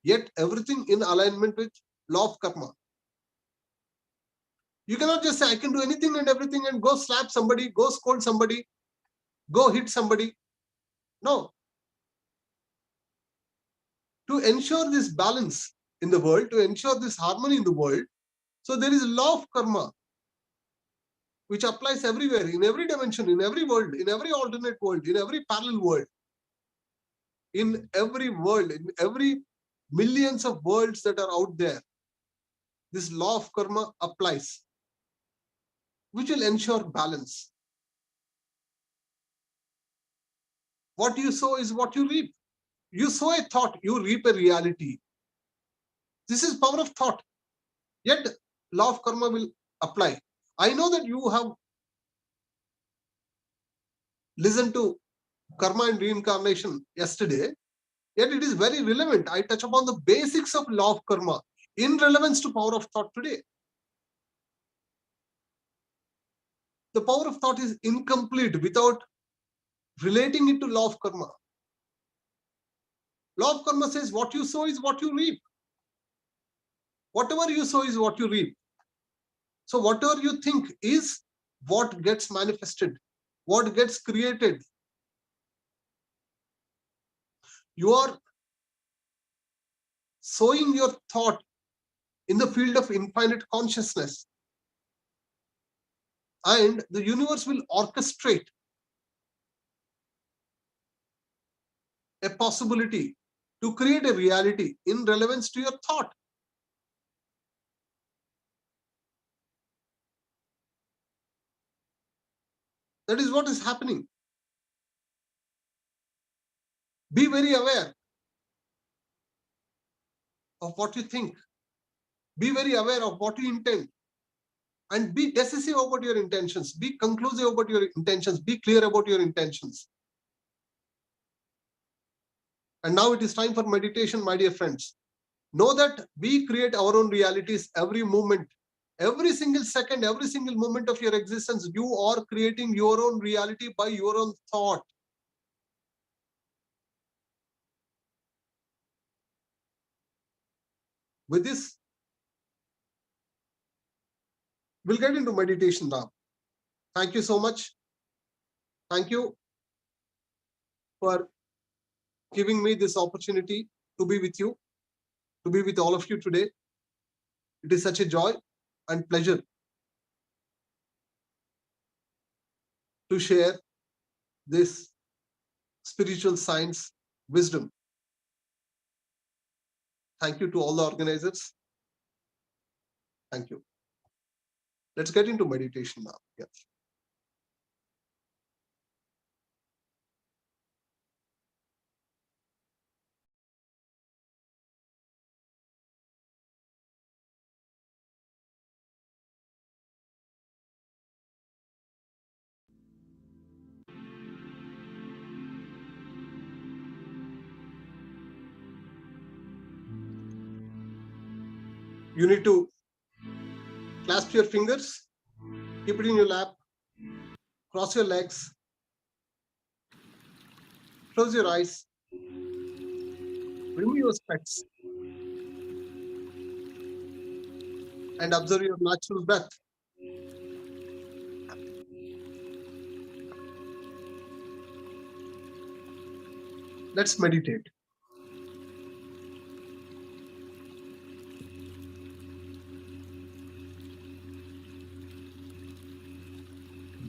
Yet everything in alignment with law of karma. You cannot just say, I can do anything and everything and go slap somebody, go scold somebody, go hit somebody. No. To ensure this balance in the world, to ensure this harmony in the world, so there is a law of karma which applies everywhere, in every dimension, in every world, in every alternate world, in every parallel world, in every world, in every millions of worlds that are out there. This law of karma applies, which will ensure balance. What you sow is what you reap. You sow a thought, you reap a reality. This is power of thought. Yet law of karma will apply. I know that you have listened to karma and reincarnation yesterday, yet it is very relevant. I touch upon the basics of law of karma in relevance to power of thought today. The power of thought is incomplete without relating it to law of karma. Law of karma says what you sow is what you reap. Whatever you sow is what you reap. So whatever you think is what gets manifested, what gets created. You are sowing your thought in the field of infinite consciousness, and the universe will orchestrate a possibility to create a reality in relevance to your thought. That is what is happening. Be very aware of what you think. Be very aware of what you intend. And be decisive about your intentions. Be conclusive about your intentions. Be clear about your intentions. And now it is time for meditation, my dear friends. Know that we create our own realities every moment. Every single second, every single moment of your existence, you are creating your own reality by your own thought. With this, we'll get into meditation now. Thank you so much. Thank you for giving me this opportunity to be with you, to be with all of you today. It is such a joy and pleasure to share this spiritual science wisdom. Thank you to all the organizers. Thank you. Let's get into meditation now. Yes. You need to clasp your fingers, keep it in your lap, cross your legs, close your eyes, remove your specs, and observe your natural breath. Let's meditate.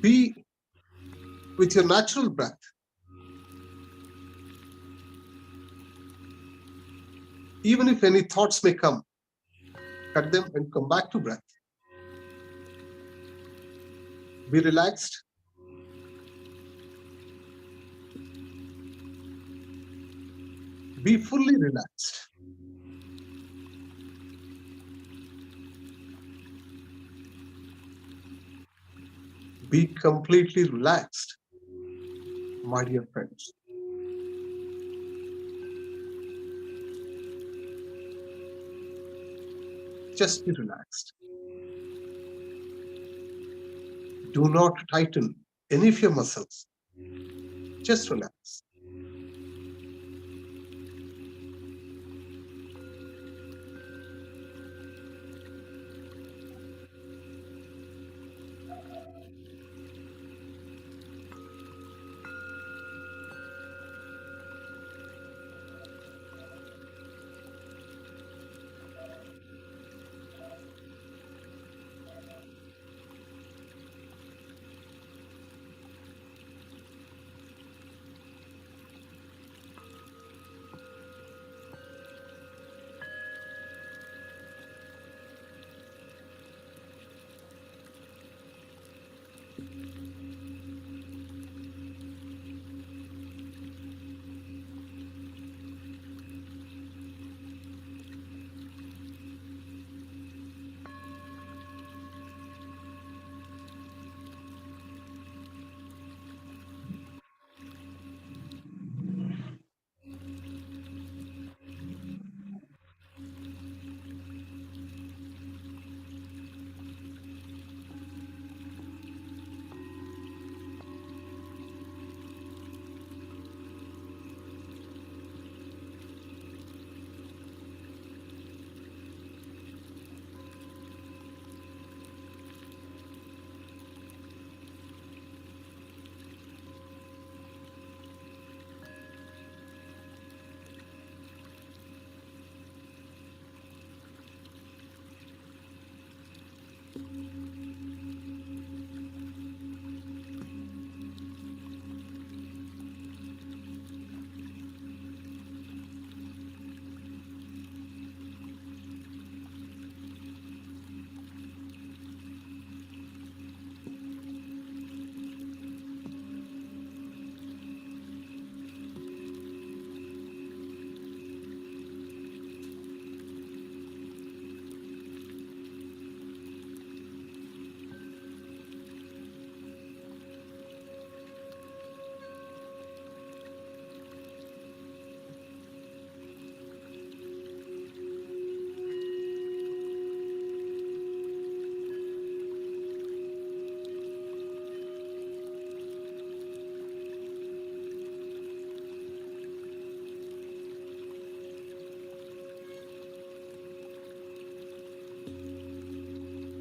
Be with your natural breath. Even if any thoughts may come, cut them and come back to breath. Be relaxed. Be fully relaxed. Be completely relaxed, my dear friends. Just be relaxed. Do not tighten any of your muscles. Just relax.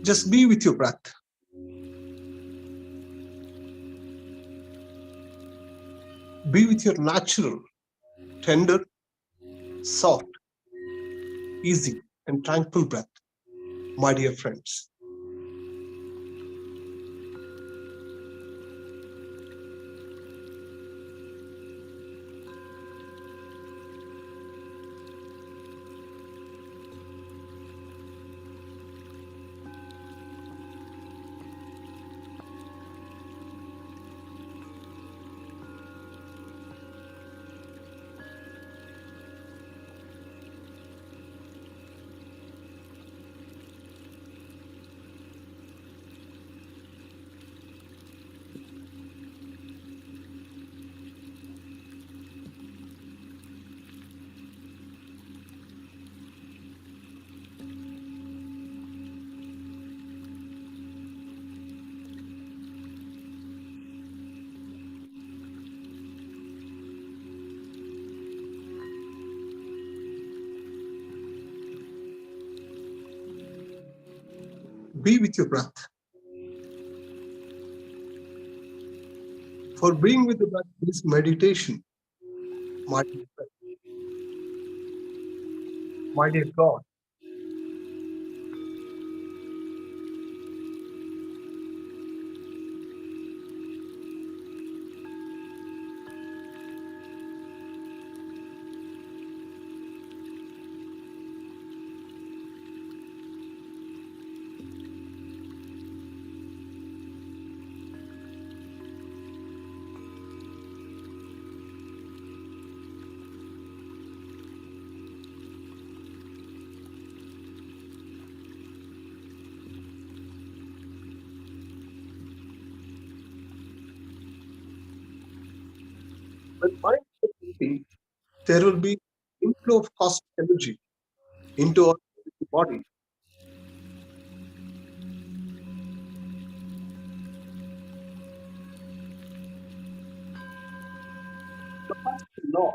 Just be with your breath. Be with your natural, tender, soft, easy, and tranquil breath, my dear friends. Be with your breath. For being with the breath is meditation, my dear friend. My dear God. When mind is empty, there will be inflow of cosmic energy into our body. The first law,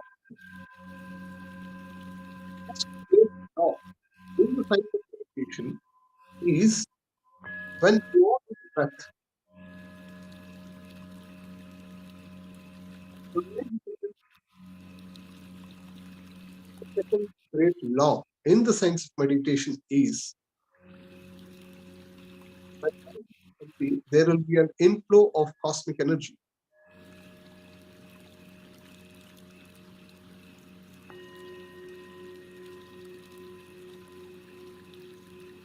first great law in the science of meditation is when you are in breath, the second great law in the science of meditation is when mind is empty, there will be an inflow of cosmic energy.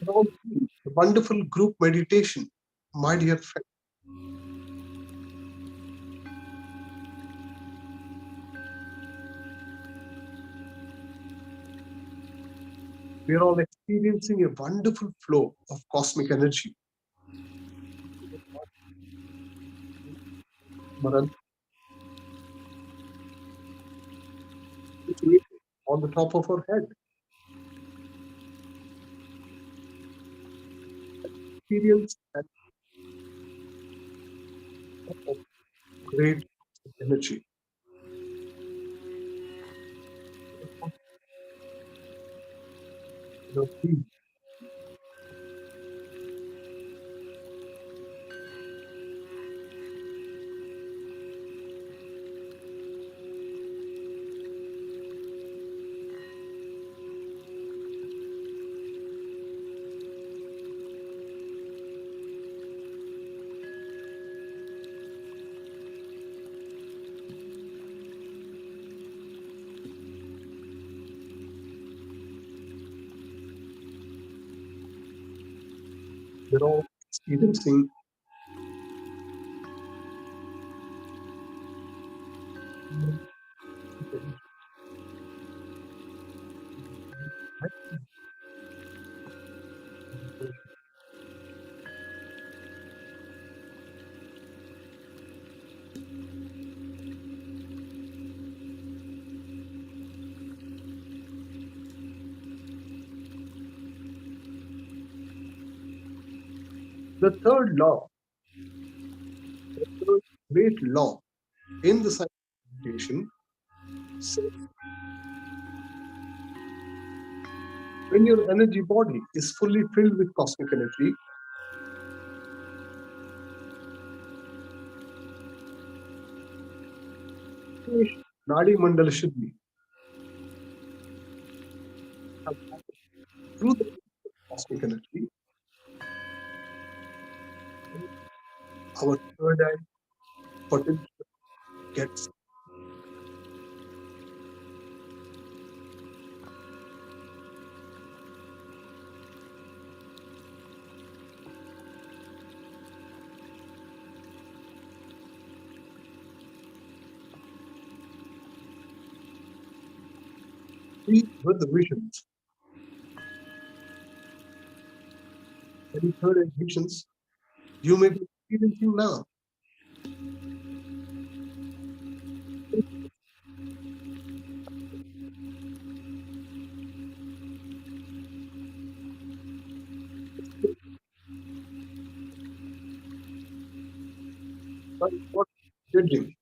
And all the wonderful group meditation, my dear friend. We are all experiencing a wonderful flow of cosmic energy. Maran, situated on the top of our head. Experience that of great energy. Breathe. We're all experiencing the third law, the third great law in the science of meditation. So when your energy body is fully filled with cosmic energy, Nadi Mandala should be through the cosmic energy. Our third eye potential gets filled with the visions. Any third eye visions you may be experiencing now. But what judging?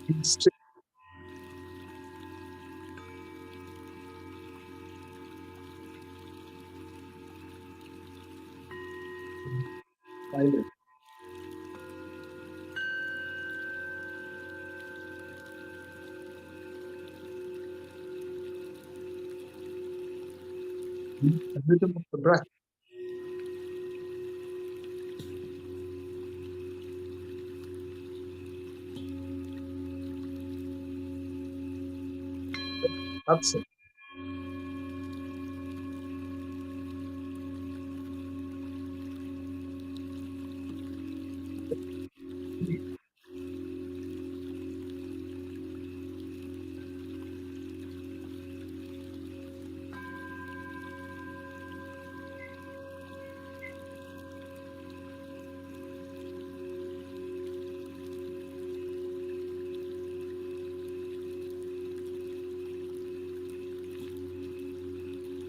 Instead, silence. The rhythm of the breath. Absent.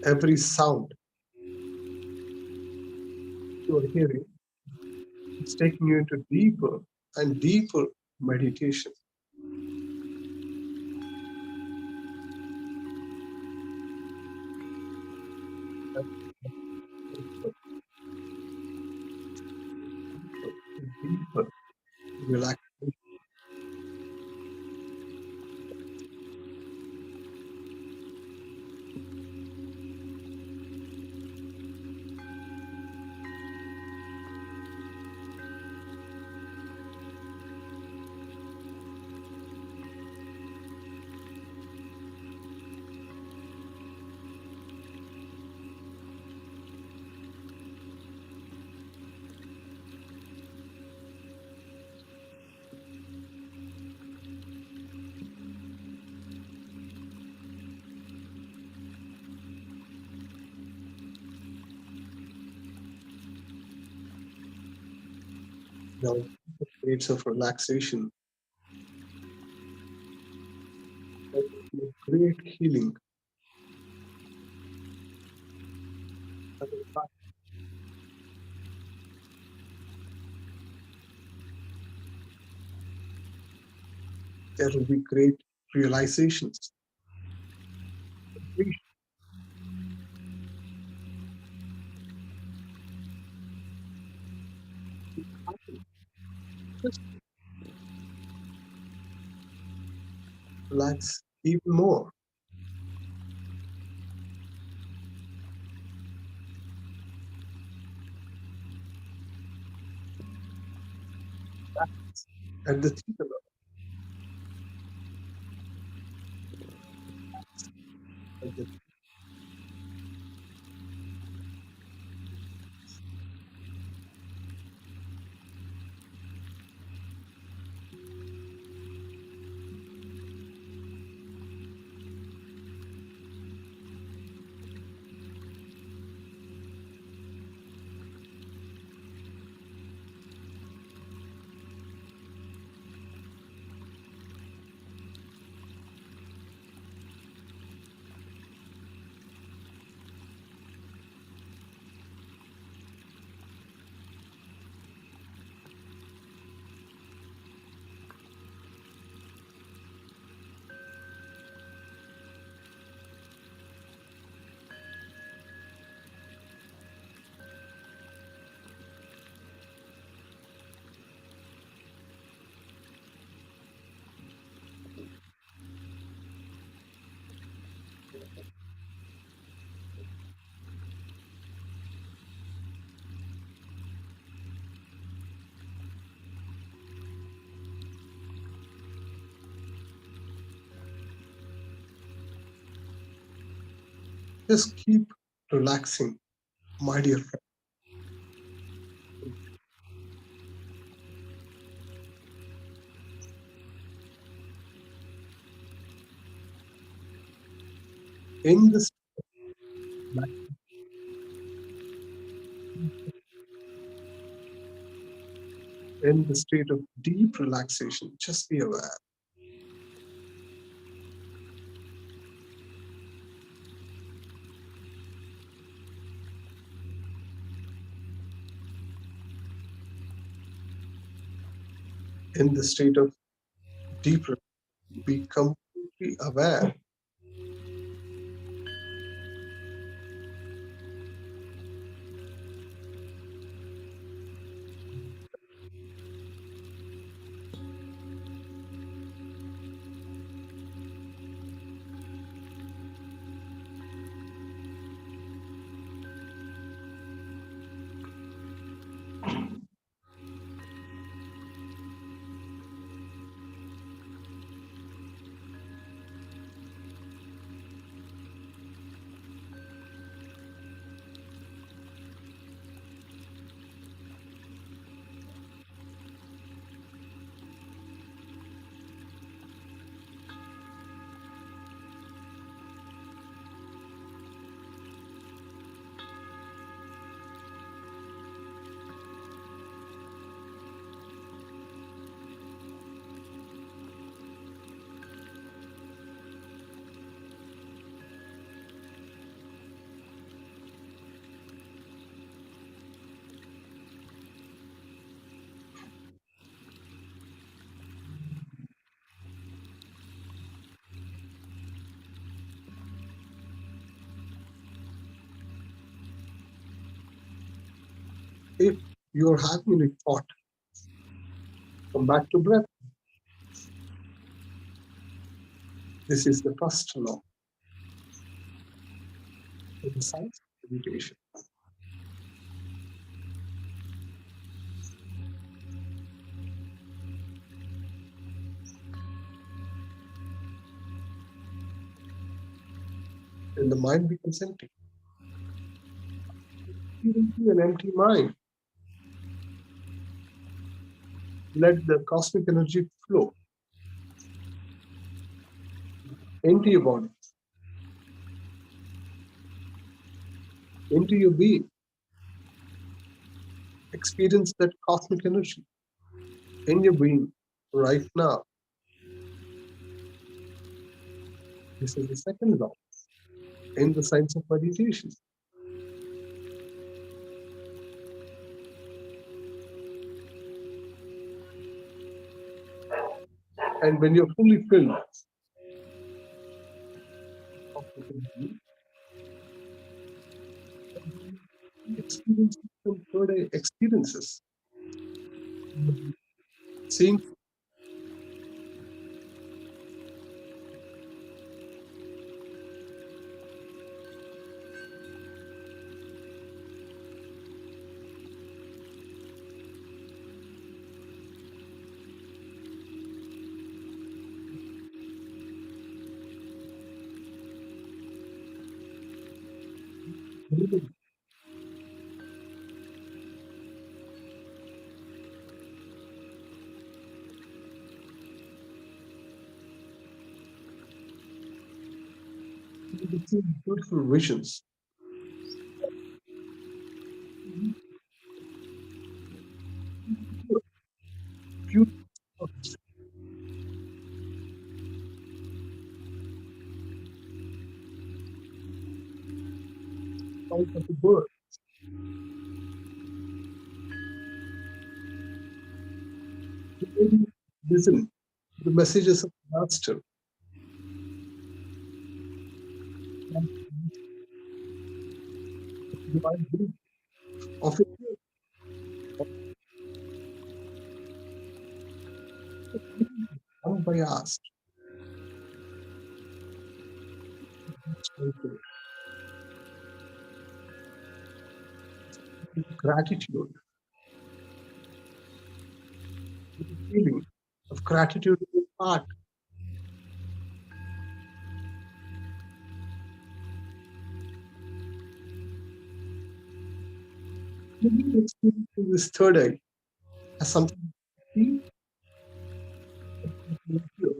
Every sound you are hearing is taking you into deeper and deeper meditation. Deeper relaxation. Now, states of relaxation, great healing. There will be great realizations. Just relax even more. At the theta level, at the just keep relaxing, my dear friend. In this in the state of deep relaxation, just be aware. In the state of deep, be completely aware. If you're having a thought, come back to breath. This is the first law in the science of meditation. And the mind becomes empty. Into an empty mind. Let the cosmic energy flow into your body, into your being. Experience that cosmic energy in your being right now. This is the second law in the science of meditation. And when you're fully filled, experience some third eye experiences. Seeing beautiful visions. Beautiful thoughts. Sounds of the bird. Listen to the messages of the master. Divine will of it. Unbiased. Gratitude. The feeling of gratitude in your heart. Maybe experiencing this third eye as something you feel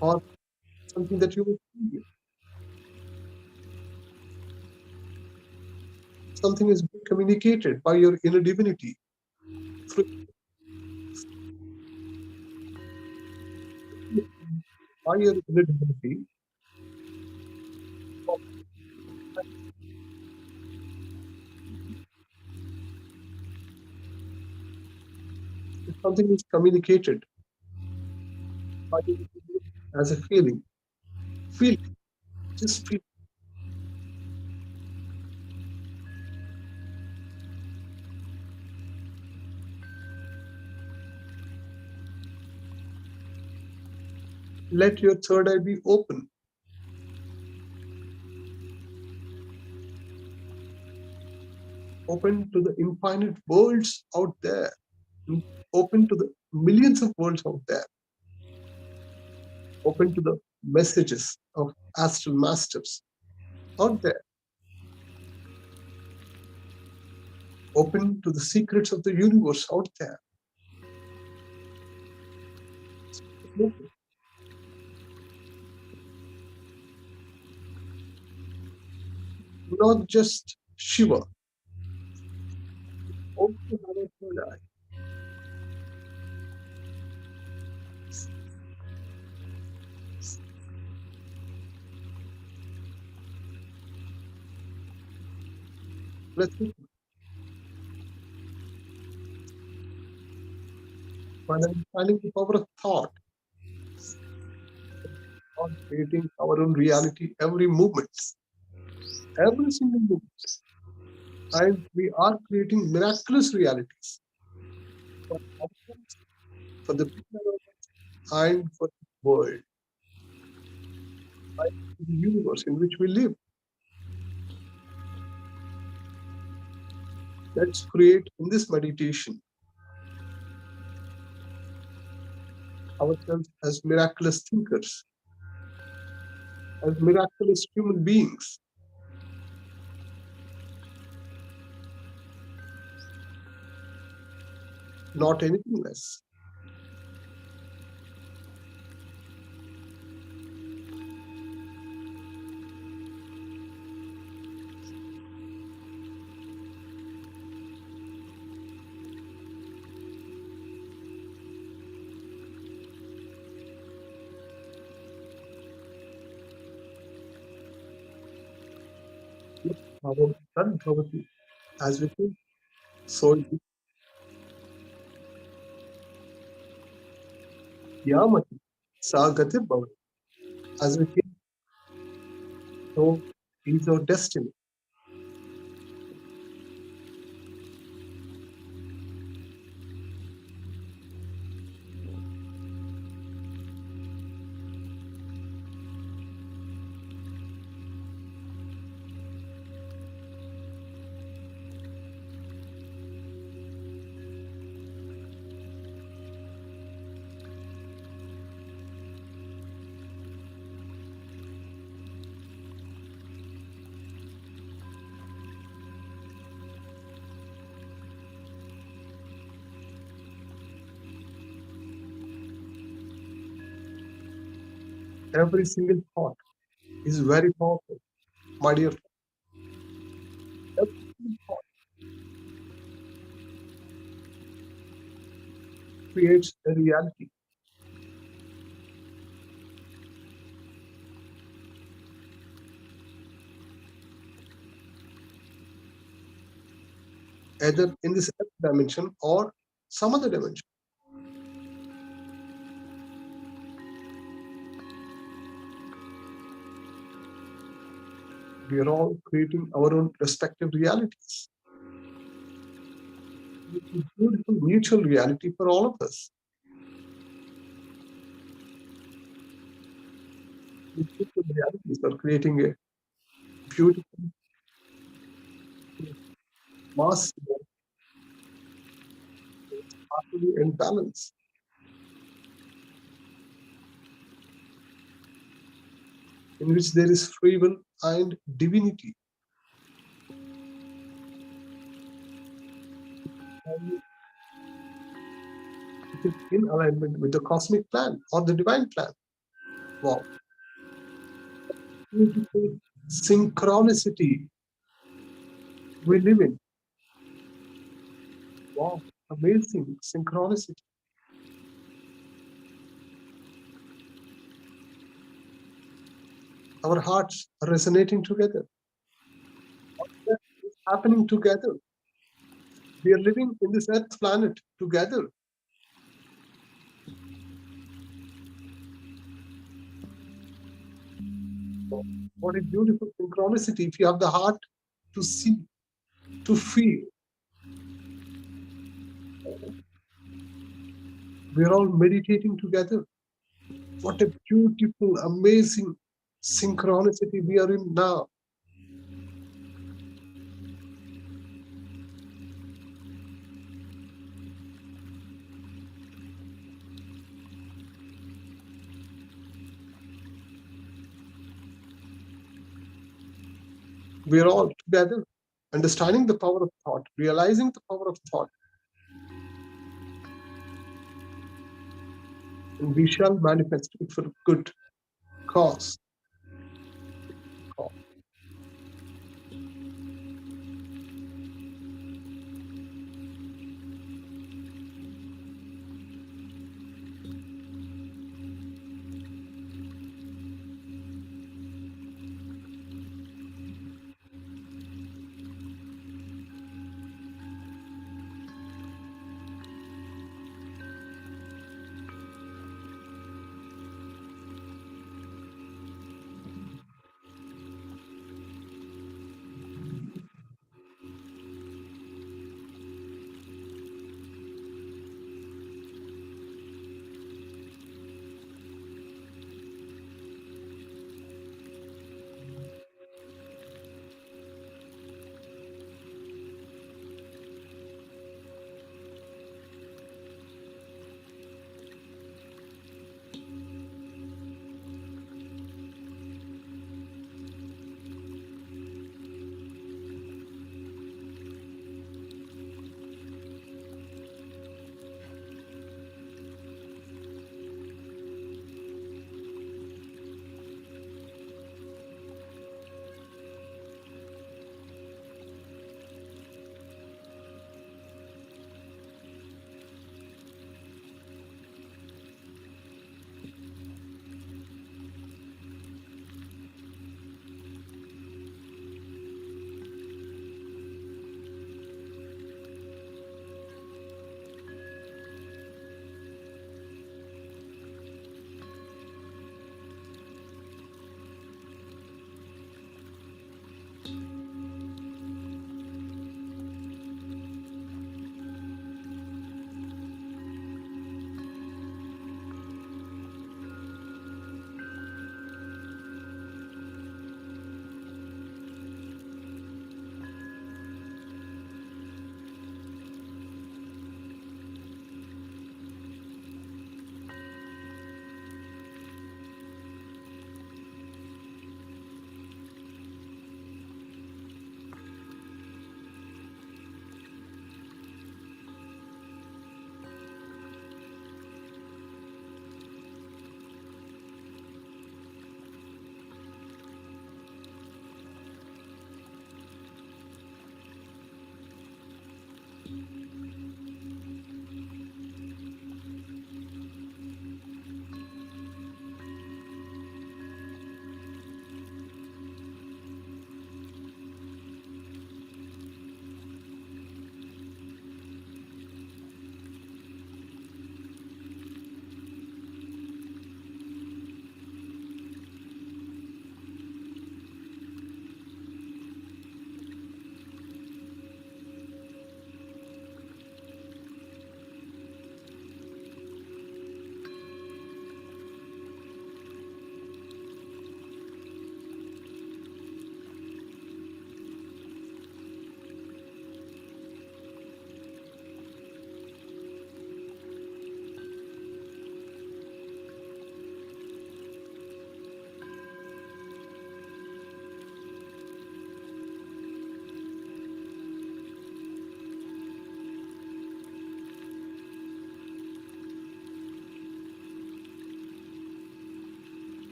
or something that you will feel. Something is being communicated by your inner divinity through by your inner divinity. If something is communicated by your as a feeling, feel it. Just feel. Let your third eye be open. Open to the infinite worlds out there. Open to the millions of worlds out there. Open to the messages of astral masters out there. Open to the secrets of the universe out there. Not just Shiva. Also have a third eye. Let's see. When I'm finding the power of thought, on creating our own reality every movement, every single movement. And we are creating miraculous realities for ourselves, for the people around us, and for the world, and for the universe in which we live. Let's create in this meditation ourselves as miraculous thinkers, as miraculous human beings, not anything less. Our son Bhavati, as we think, so it is Yamati, Sagati Bhavati. As we think, so is our destiny. Every single thought is very powerful, my dear friend. Every single thought creates a reality. Either in this earth dimension or some other dimension. We are all creating our own respective realities. It's a beautiful mutual reality for all of us. These beautiful realities are creating a beautiful mass harmony and balance, in which there is free will and divinity. And it is in alignment with the cosmic plan or the divine plan. Wow. Beautiful synchronicity we live in. Wow. Amazing synchronicity. Our hearts are resonating together. What is happening together? We are living in this earth planet together. What a beautiful synchronicity if you have the heart to see, to feel. We are all meditating together. What a beautiful, amazing synchronicity we are in now. We are all together, understanding the power of thought, realizing the power of thought, and we shall manifest it for good cause.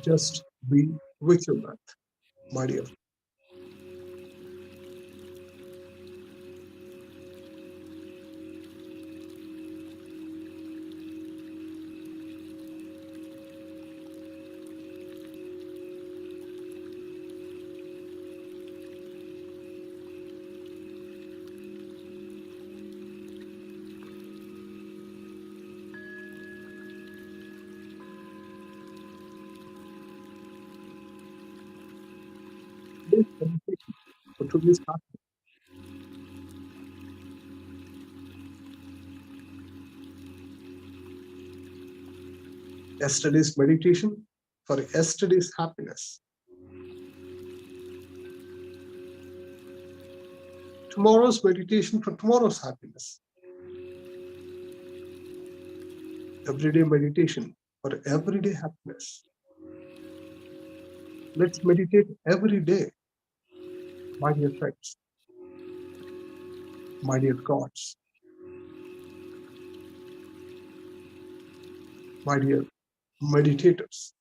Just be with your breath, my dear. This meditation for today's happiness. Yesterday's meditation for yesterday's happiness. Tomorrow's meditation for tomorrow's happiness. Everyday meditation for everyday happiness. Let's meditate every day, my dear friends, my dear gods, my dear meditators.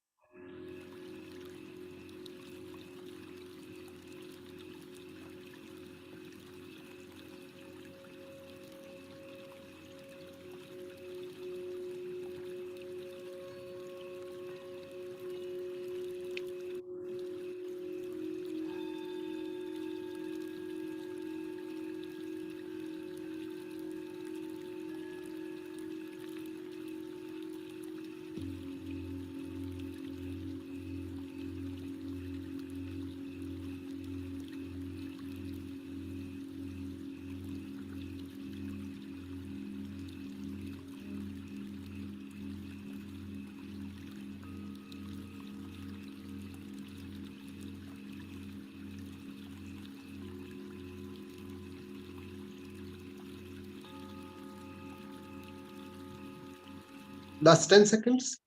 Last 10 seconds.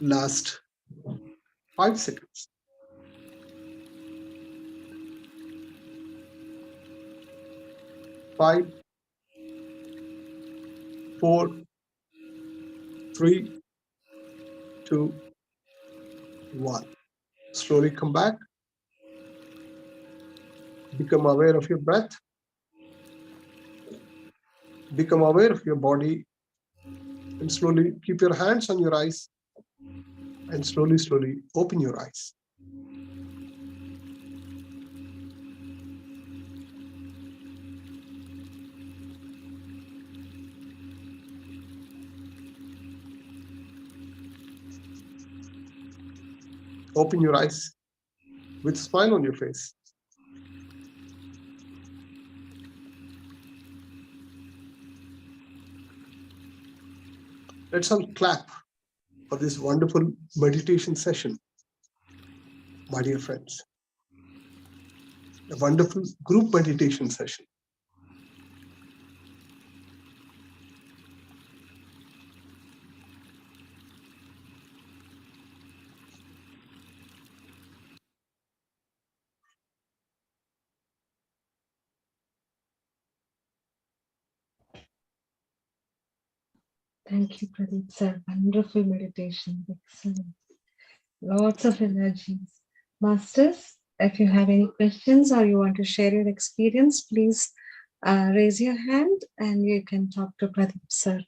Last 5 seconds. 5, 4, 3, 2, 1. Slowly come back. Become aware of your breath. Become aware of your body. And slowly keep your hands on your eyes. And slowly, slowly open your eyes. Open your eyes with a smile on your face. Let's all clap for this wonderful meditation session, my dear friends. A wonderful group meditation session. Thank you, Pradeep sir. Wonderful meditation. Excellent. Lots of energies. Masters, if you have any questions or you want to share your experience, please raise your hand and you can talk to Pradeep sir.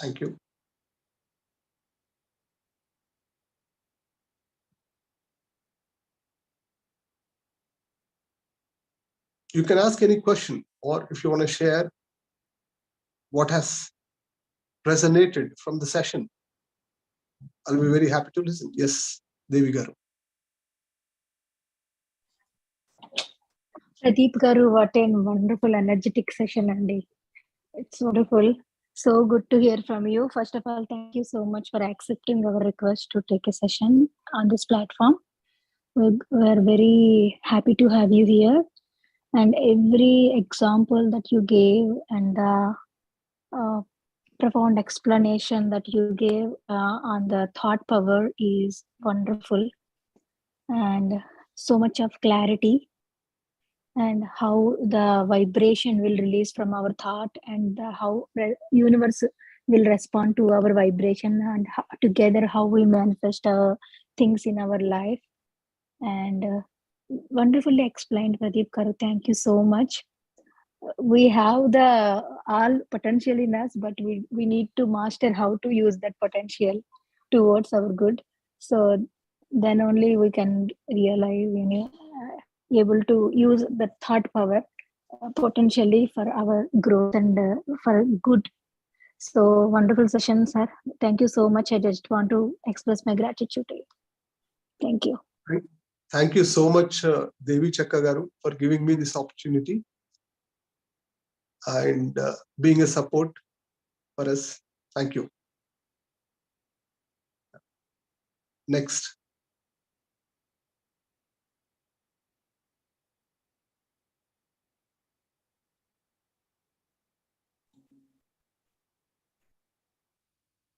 Thank you. You can ask any question, or if you want to share what has resonated from the session, I'll be very happy to listen. Yes, Devi Garu. Pradeep Garu, what a wonderful, energetic session, Andy. It's wonderful. So good to hear from you. First of all, thank you so much for accepting our request to take a session on this platform. We're very happy to have you here. And every example that you gave and the profound explanation that you gave on the thought power is wonderful. And so much of clarity, and how the vibration will release from our thought, and how universe will respond to our vibration, and how, together how we manifest things in our life. And wonderfully explained, Pradeep Karu. Thank you so much. We have the all potential in us, but we need to master how to use that potential towards our good. So then only we can realize, able to use the thought power potentially for our growth and for good. So wonderful session, sir. Thank you so much. I just want to express my gratitude to you. Thank you. Thank you so much, Devi Chakkagaru, for giving me this opportunity and being a support for us. Thank you. Next.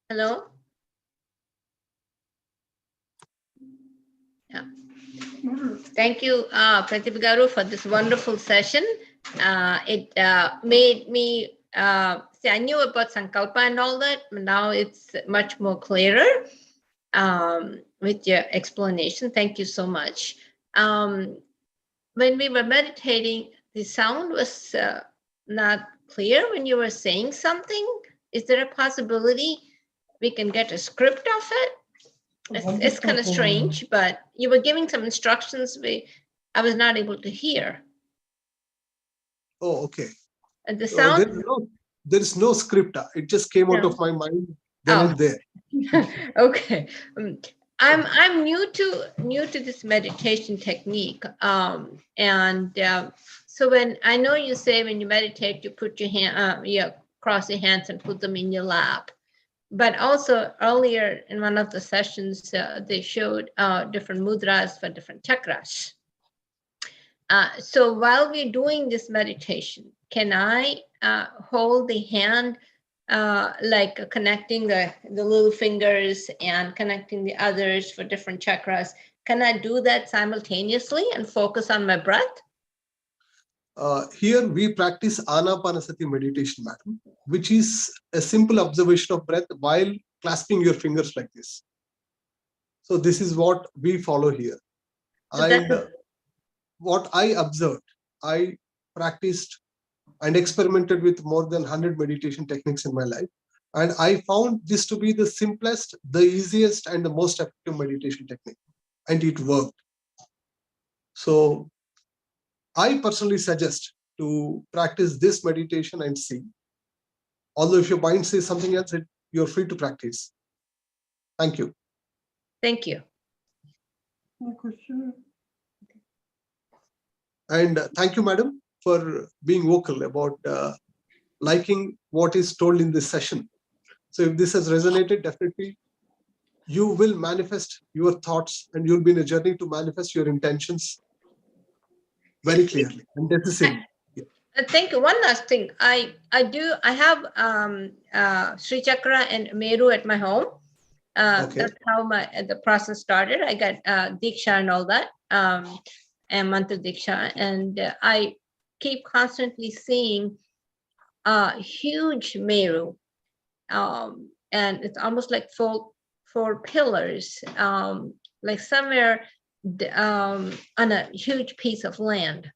Hello. Yeah. Thank you, Pradeep Garu, for this wonderful session. It made me see, I knew about Sankalpa and all that, but now it's much more clearer with your explanation. Thank you so much. When we were meditating, the sound was not clear when you were saying something. Is there a possibility we can get a script of it? It's kind of strange, but you were giving some instructions I was not able to hear. Oh, okay. The sound? There is no script. It just came out of my mind then and there. Okay. I'm new to this meditation technique, and so when I know you say when you meditate, you put your hand, you cross your hands and put them in your lap. But also earlier in one of the sessions, they showed different mudras for different chakras. So while we're doing this meditation, can I hold the hand like connecting the little fingers and connecting the others for different chakras? Can I do that simultaneously and focus on my breath? Here we practice Anapanasati meditation, madam, which is a simple observation of breath while clasping your fingers like this. So this is what we follow here. So and what I observed, I practiced and experimented with more than 100 meditation techniques in my life. And I found this to be the simplest, the easiest, and the most effective meditation technique. And it worked. So I personally suggest to practice this meditation and see. Although if your mind says something else, you're free to practice. Thank you. Thank you. And thank you, madam, for being vocal about liking what is told in this session. So if this has resonated, definitely you will manifest your thoughts and you'll be in a journey to manifest your intentions very clearly and decisively. Thank you. One last thing. I have Sri Chakra and Meru at my home. Okay. That's how the process started. I got Diksha and all that, and Mantra Diksha, and I keep constantly seeing huge Meru, and it's almost like four pillars, like somewhere on a huge piece of land.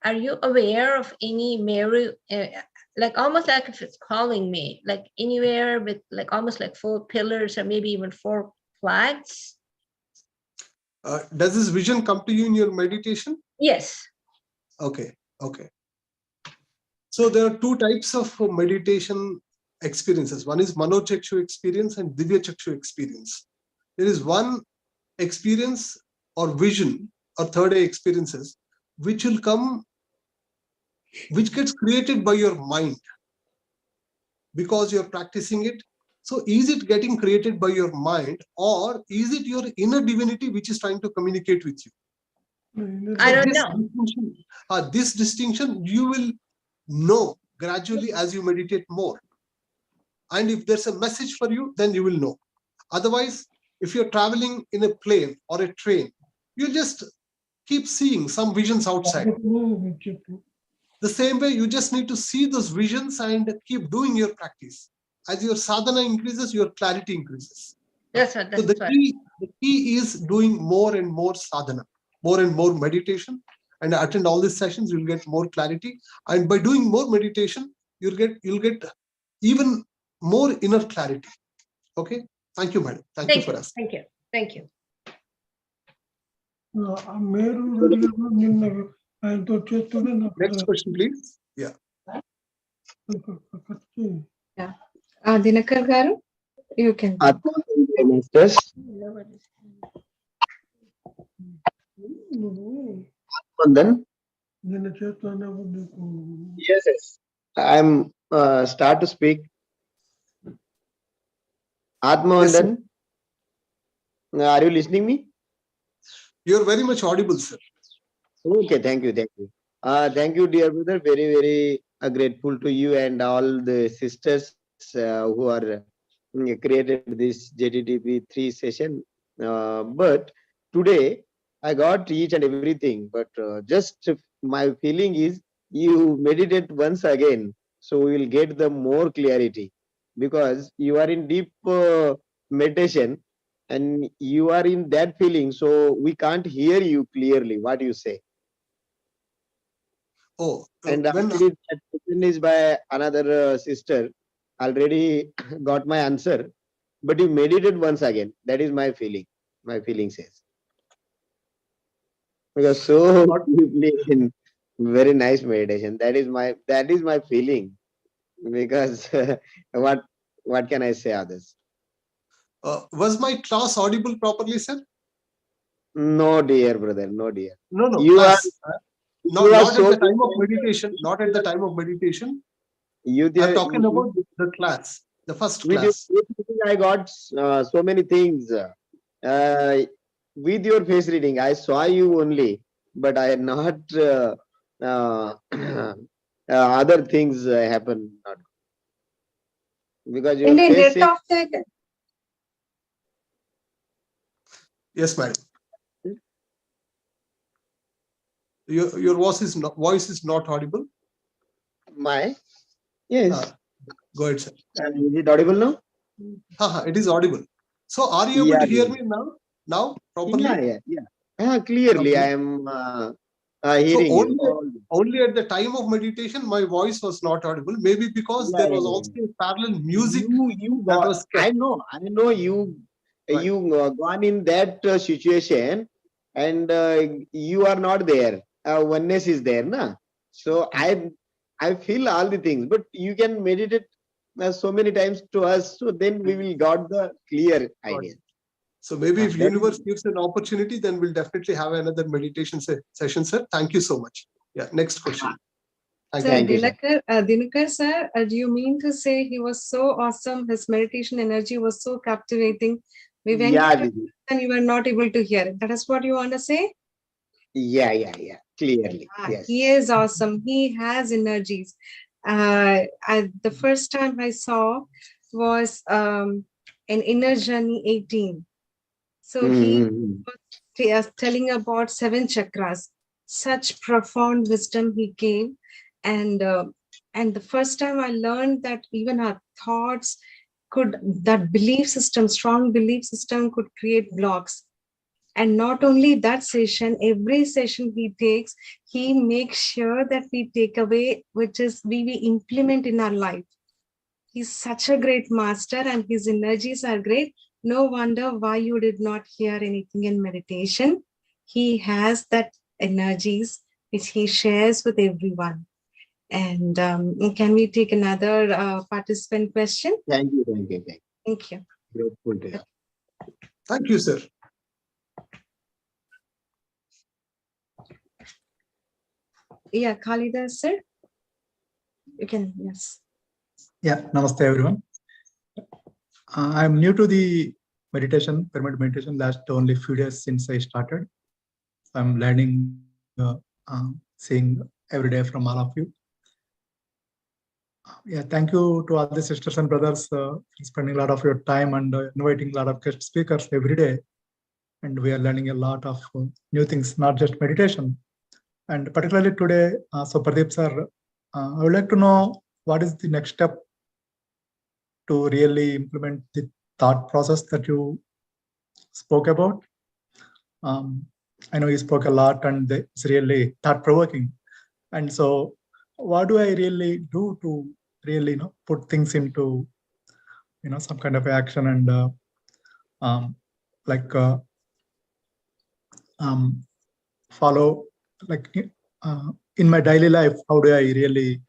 Are you aware of any Meru, like almost like if it's calling me, like anywhere with like almost like 4 pillars or maybe even 4 flags? Does this vision come to you in your meditation? Yes. Okay. Okay. So there are 2 types of meditation experiences. One is Manochakshu experience and Divya Chakshu experience. There is one experience or vision or third eye experiences which will come, which gets created by your mind because you're practicing it. So is it getting created by your mind, or is it your inner divinity which is trying to communicate with you? I don't know. This distinction you will know gradually as you meditate more. And if there's a message for you, then you will know. Otherwise, if you're traveling in a plane or a train you just keep seeing some visions outside. The same way, you just need to see those visions and keep doing your practice. As your sadhana increases, your clarity increases. That's what. So the key is doing more and more sadhana, more and more meditation, and attend all these sessions. You'll get more clarity, and by doing more meditation, you'll get even more inner clarity. Okay. Thank you, madam. Thank you for us. Thank you. Thank you. Next question, please. Yeah. Yeah. Dinakar garu, you can. Yes. I'm start to speak. Atmavandan. Yes, Are you listening me? you're very much audible, sir. Okay, thank you. Thank you, dear brother. Very, very grateful to you and all the sisters who are created this JTTP-3 session. But today I got each and everything, but just my feeling is you meditate once again, so we will get the more clarity, because you are in deep meditation and you are in that feeling, so we can't hear you clearly what you say. Oh, And when already that question is by another sister. Already got my answer, but you meditate once again. That is my feeling. My feeling says, because so deeply in very nice meditation. That is my feeling. Because what can I say others? was my class audible properly, sir? No, dear brother. No, dear. No, You class. you are Not so at the time of meditation. Not at the time of meditation. You I'm talking about the class, the first with class. your face reading, I got so many things. With your face reading, I saw you only, but I had not other things happen. Not because your face says, Yes, madam. Your voice is not audible. my yes. Go ahead, sir. Is it audible now? It is audible. So, are you able to hear me now? Now properly? Yeah. Clearly, I am hearing so you. Only at the time of meditation, my voice was not audible. Maybe because there was also parallel music. You that got. was I know you. Right. You gone in that situation, and you are not there. Oneness is there, na. So I feel all the things, but you can meditate so many times to us, so then we will got the clear idea. So maybe if universe gives an opportunity, then we'll definitely have another meditation session, sir. Thank you so much. Yeah, next question. Thank you. Dinakar sir, do you mean to say he was so awesome? His meditation energy was so captivating. We went and you were not able to hear it. That is what you want to say? Yeah. Clearly. Yes. He is awesome. He has energies. The first time I saw was in Inner Journey 18. So he was telling about 7 chakras. Such profound wisdom he gave. And the first time I learned that even our thoughts that belief system, strong belief system could create blocks. And not only that session, every session he takes, he makes sure that we take away, which is we implement in our life. He's such a great master and his energies are great. No wonder why you did not hear anything in meditation. He has that energies which he shares with everyone. And can we take another participant question? Thank you. Thank you. Grateful to you. Thank you, sir. Yeah, Khalida, sir. You can, yes. Yeah, namaste everyone. I'm new to the meditation, pyramid meditation, last only few days since I started. I'm learning, seeing every day from all of you. Yeah, thank you to all the sisters and brothers spending a lot of your time and inviting a lot of guest speakers every day. and we are learning a lot of new things, not just meditation. And particularly today, so Pradeep sir, I would like to know what is the next step to really implement the thought process that you spoke about. I know you spoke a lot and it's really thought-provoking. And so what do I really do to really put things into some kind of action and follow, like in my daily life, how do I really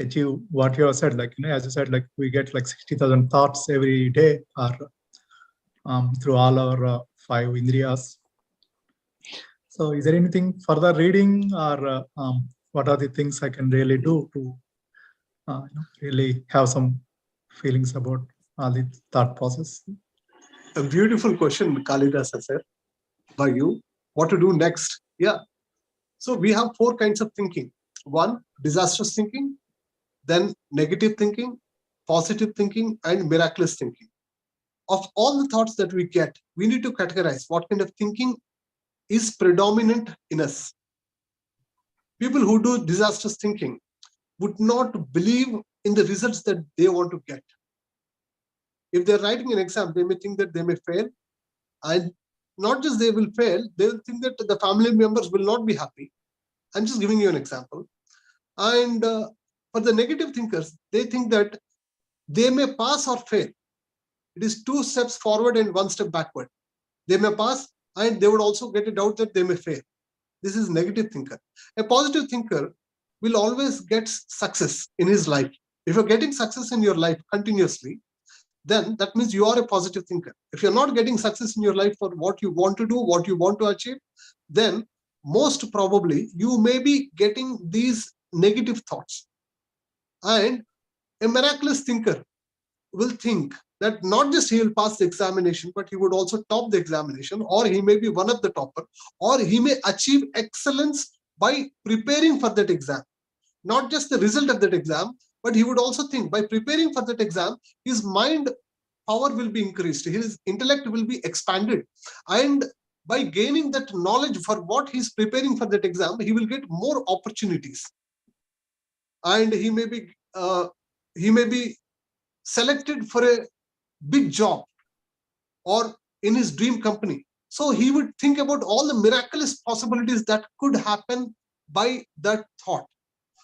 achieve what you have said? Like, as you said, like we get like 60,000 thoughts every day or through all our 5 indriyas. So is there anything further reading or what are the things I can really do to really have some feelings about all the thought process? A beautiful question, Kalidasa sir, by you. What to do next? Yeah. So we have 4 kinds of thinking. 1, disastrous thinking, then negative thinking, positive thinking, and miraculous thinking. Of all the thoughts that we get, we need to categorize what kind of thinking is predominant in us. People who do disastrous thinking would not believe in the results that they want to get. If they're writing an exam, they may think that they may fail, and not just they will fail, they will think that the family members will not be happy. I'm just giving you an example. And for the negative thinkers, they think that they may pass or fail. It is 2 steps forward and 1 step backward. They may pass and they would also get a doubt that they may fail. This is negative thinker. A positive thinker will always get success in his life. If you're getting success in your life continuously, then that means you are a positive thinker. If you're not getting success in your life for what you want to do, what you want to achieve, then most probably you may be getting these negative thoughts. And a miraculous thinker will think that not just he will pass the examination, but he would also top the examination, or he may be one of the topper, or he may achieve excellence by preparing for that exam. Not just the result of that exam, but he would also think by preparing for that exam, his mind power will be increased, his intellect will be expanded, and by gaining that knowledge for what he's preparing for that exam, he will get more opportunities, and he may be selected for a big job or in his dream company. So he would think about all the miraculous possibilities that could happen by that thought.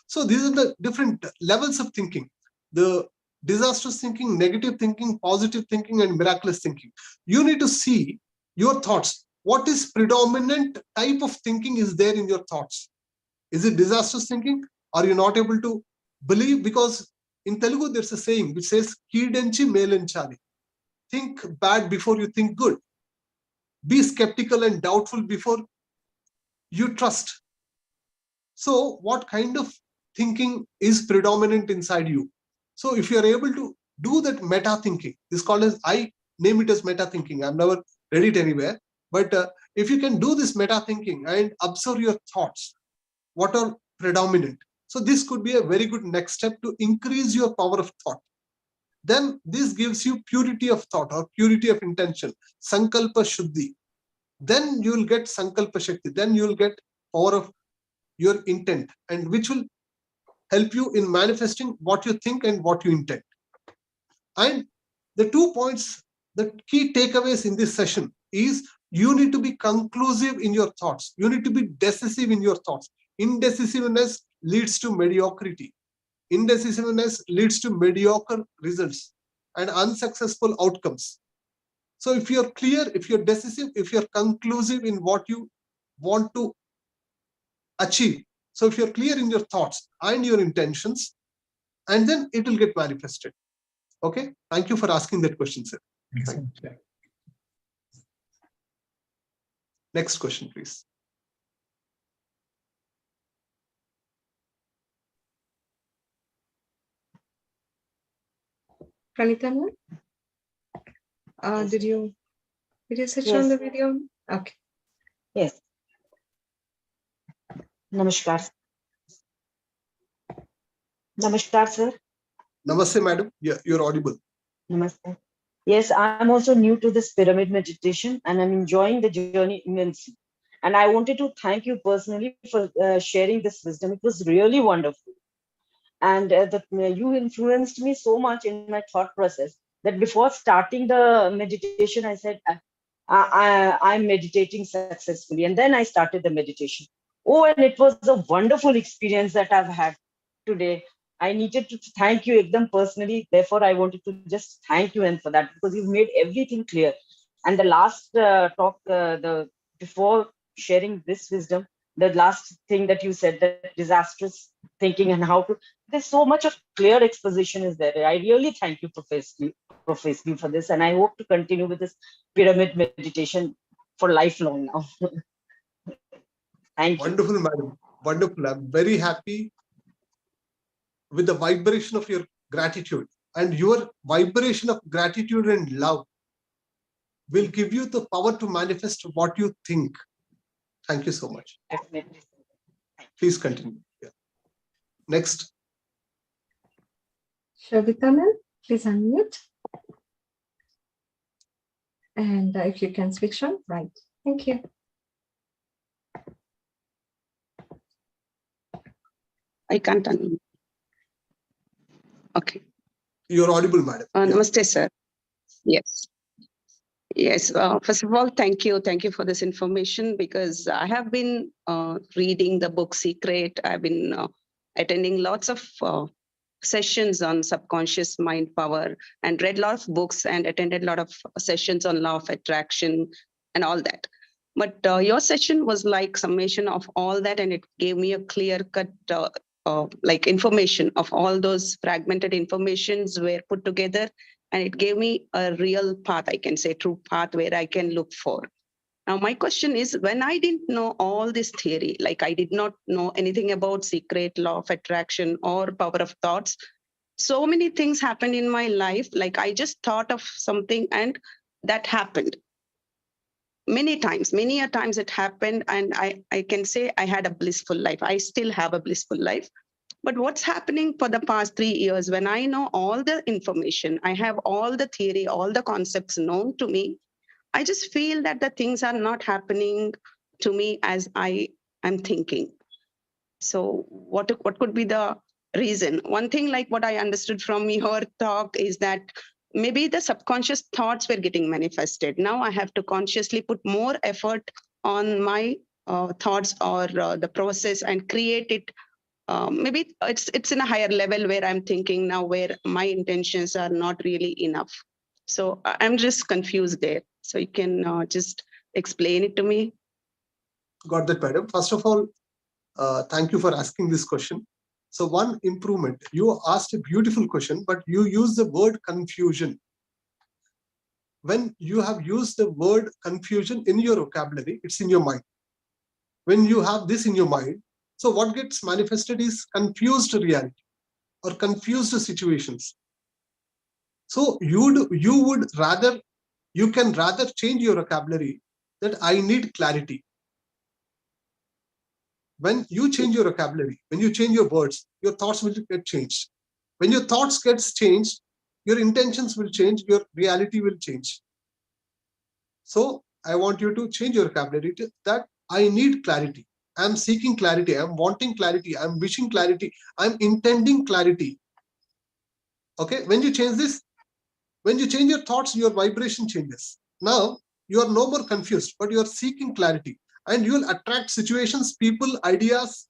So these are the different levels of thinking: the disastrous thinking, negative thinking, positive thinking, and miraculous thinking. You need to see your thoughts. What is predominant type of thinking is there in your thoughts? Is it disastrous thinking? Are you not able to believe? Because in Telugu, there's a saying which says, Kidenchi melenchali. Think bad before you think good. Be skeptical and doubtful before you trust. So what kind of thinking is predominant inside you? So if you're able to do that meta thinking, this is called as, I name it as meta thinking. I've never read it anywhere. But if you can do this meta thinking and observe your thoughts, what are predominant? So this could be a very good next step to increase your power of thought. Then this gives you purity of thought or purity of intention, sankalpa shuddhi. Then you will get sankalpa shakti. Then you will get power of your intent, and which will help you in manifesting what you think and what you intend. And the 2 points, the key takeaways in this session is you need to be conclusive in your thoughts. You need to be decisive in your thoughts. Indecisiveness leads to mediocrity. Indecisiveness leads to mediocre results and unsuccessful outcomes. So if you're clear, if you're decisive, if you're conclusive in what you want to achieve, so if you're clear in your thoughts and your intentions, and then it will get manifested. Okay, thank you for asking that question, sir. Next question, please. Pranita ma'am, did you switch on the video? Okay. Yes. Namaskar. Namaskar, sir. Namaste, madam. Yeah, you're audible. Namaste. Yes, I'm also new to this pyramid meditation and I'm enjoying the journey immensely. And I wanted to thank you personally for sharing this wisdom. It was really wonderful. And you influenced me so much in my thought process that before starting the meditation, I said, I'm meditating successfully. And then I started the meditation. Oh, and it was a wonderful experience that I've had today. I needed to thank you Ekdam personally. Therefore, I wanted to just thank you and for that because you've made everything clear. And the last talk, the before sharing this wisdom, the last thing that you said, that disastrous thinking and how to, there's so much of clear exposition is there. I really thank you profusely for this. And I hope to continue with this pyramid meditation for lifelong now. Thank you. Wonderful, madam. Wonderful. I'm very happy with the vibration of your gratitude, and your vibration of gratitude and love will give you the power to manifest what you think. Thank you so much. Definitely. Please continue. Yeah. Next. Shobita ma'am, please unmute. And if you can switch on, right. Thank you. I can't unmute. Okay. You're audible, madam. Namaste, sir. Yes. Yes. First of all, thank you. Thank you for this information because I have been reading the book Secret. I've been attending lots of sessions on subconscious mind power and read a lot of books and attended a lot of sessions on law of attraction and all that. But your session was like summation of all that, and it gave me a clear-cut like information of all those fragmented informations were put together, and it gave me a real path, I can say, true path where I can look for. Now, my question is, when I didn't know all this theory, like I did not know anything about secret, law of attraction, or power of thoughts, so many things happened in my life. Like I just thought of something and that happened. Many a times it happened, and I can say I had a blissful life. I still have a blissful life. But what's happening for the past 3 years, when I know all the information, I have all the theory, all the concepts known to me, I just feel that the things are not happening to me as I am thinking. So what could be the reason? One thing, like what I understood from your talk, is that maybe the subconscious thoughts were getting manifested. Now I have to consciously put more effort on my thoughts or the process and create it. Maybe it's in a higher level where I'm thinking now, where my intentions are not really enough. So I'm just confused there. So you can just explain it to me. Got that, madam. First of all, thank you for asking this question. So one improvement, you asked a beautiful question, but you use the word confusion. When you have used the word confusion in your vocabulary, it's in your mind. When you have this in your mind, so what gets manifested is confused reality or confused situations. So you can rather change your vocabulary that I need clarity. When you change your vocabulary, when you change your words, your thoughts will get changed. When your thoughts gets changed, your intentions will change, your reality will change. So I want you to change your vocabulary to that I need clarity. I'm seeking clarity. I'm wanting clarity. I'm wishing clarity. I'm intending clarity. Okay, when you change this, when you change your thoughts, your vibration changes. Now you are no more confused, but you are seeking clarity, and you will attract situations, people, ideas,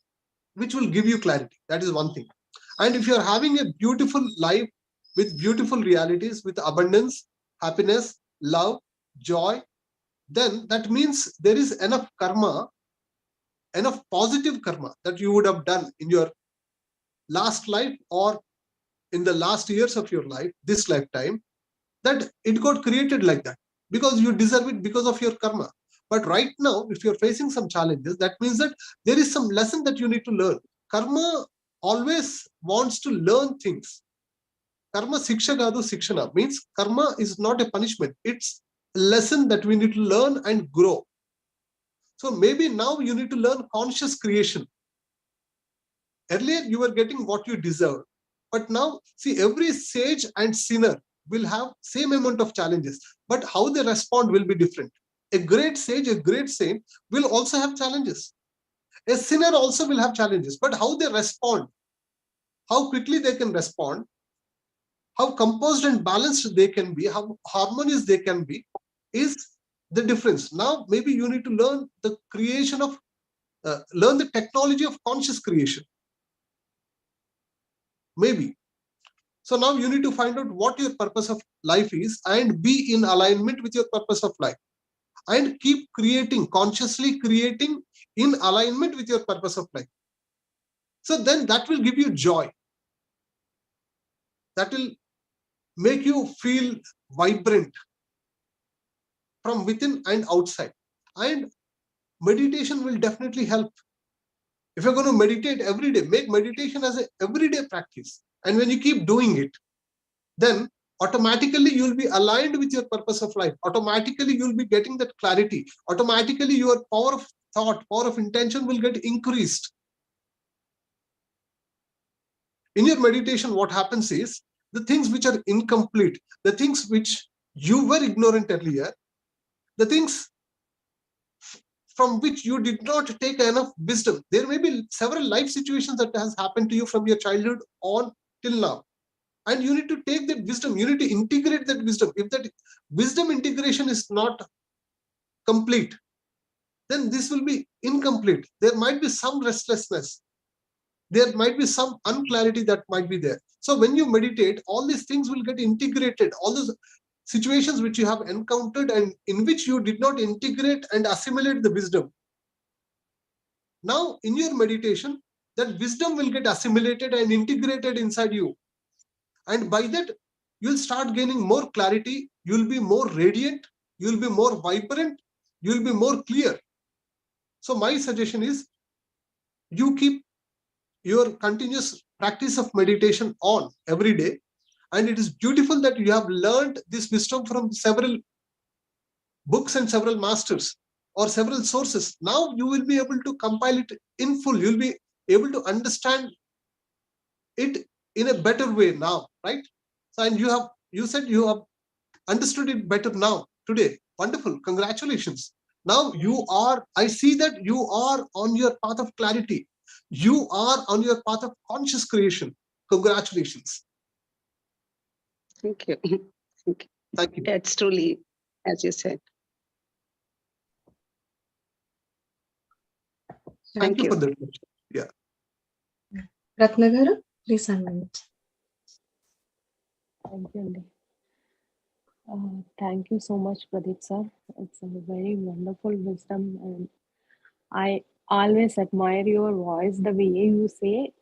which will give you clarity. That is one thing. And if you are having a beautiful life with beautiful realities, with abundance, happiness, love, joy, then that means there is enough karma, enough positive karma that you would have done in your last life or in the last years of your life, this lifetime, that it got created like that because you deserve it because of your karma. But right now, if you're facing some challenges, that means that there is some lesson that you need to learn. Karma always wants to learn things. Karma siksha gadu sikshana means karma is not a punishment. It's a lesson that we need to learn and grow. So maybe now you need to learn conscious creation. Earlier, you were getting what you deserved. But now, see, every sage and sinner, will have same amount of challenges, but how they respond will be different. A great sage, a great saint will also have challenges. A sinner also will have challenges, but how they respond, how quickly they can respond, how composed and balanced they can be, how harmonious they can be, is the difference. Now, maybe you need to learn the creation of, learn the technology of conscious creation. Maybe. So now you need to find out what your purpose of life is and be in alignment with your purpose of life. And keep creating, consciously creating in alignment with your purpose of life. So then that will give you joy. That will make you feel vibrant from within and outside. And meditation will definitely help. If you're going to meditate every day, make meditation as an everyday practice. And when you keep doing it, then automatically you'll be aligned with your purpose of life. Automatically you'll be getting that clarity. Automatically your power of thought, power of intention will get increased. In your meditation, what happens is the things which are incomplete, the things which you were ignorant earlier, the things from which you did not take enough wisdom. There may be several life situations that has happened to you from your childhood on till now. And you need to take that wisdom, you need to integrate that wisdom. If that wisdom integration is not complete, then this will be incomplete. There might be some restlessness. There might be some unclarity that might be there. So when you meditate, all these things will get integrated. All those situations which you have encountered and in which you did not integrate and assimilate the wisdom. Now in your meditation, that wisdom will get assimilated and integrated inside you. And by that, you'll start gaining more clarity. You'll be more radiant. You'll be more vibrant. You'll be more clear. So my suggestion is you keep your continuous practice of meditation on every day. And it is beautiful that you have learned this wisdom from several books and several masters or several sources. Now you will be able to compile it in full. You'll be able to understand it in a better way now, right? So, and you said you have understood it better now, today. Wonderful. Congratulations. Now you are, I see that you are on your path of clarity. You are on your path of conscious creation. Congratulations. Thank you. Thank you. Thank you. It's truly, as you said. Thank you for that. Yeah. Ratnagaru, please unmute. Thank you, Andy. Thank you so much, Pradeep sir. It's a very wonderful wisdom, and I always admire your voice, the way you say.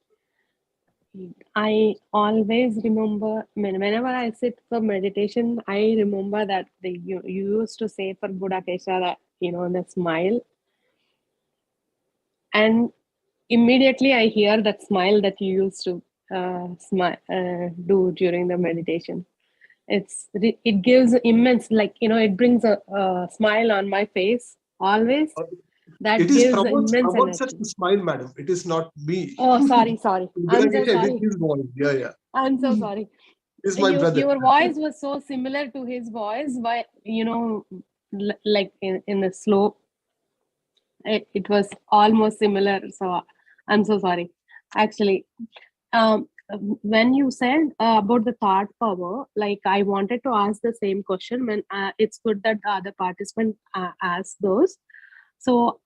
I always remember whenever I sit for meditation, I remember that you used to say for Buddha Kesha that, the smile. And immediately I hear that smile that you used to do during the meditation. It gives immense, it brings a smile on my face always. That it is gives immense energy. Such a smile, madam. It is not me. Oh, sorry. I'm so sorry. His voice. Yeah. I'm so sorry. He's my brother. Your voice was so similar to his voice, but like in the slow, it was almost similar. So I'm so sorry. Actually, when you said about the thought power, like I wanted to ask the same question. When it's good that the other participant asked those. So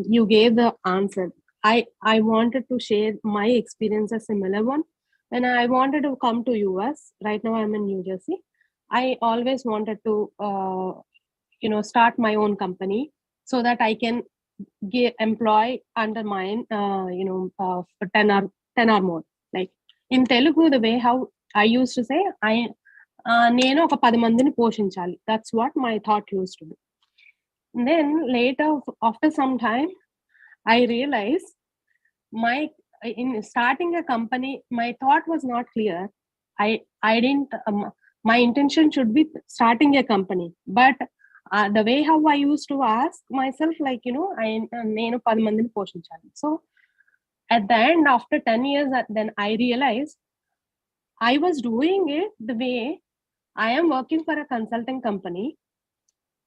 you gave the answer. I wanted to share my experience, a similar one. When I wanted to come to US, right now I'm in New Jersey. I always wanted to, start my own company so that I can employ under mine, for 10 or more. Like in Telugu, the way how I used to say, నేను ఒక 10 మందిని పోషించాలి. That's what my thought used to be. Then later, after some time, I realized in starting a company, my thought was not clear. I didn't. My intention should be starting a company, but the way how I used to ask myself, like నేను 10 మందిని పోషించాలి. So at the end, after 10 years, then I realized I was doing it the way I am working for a consulting company.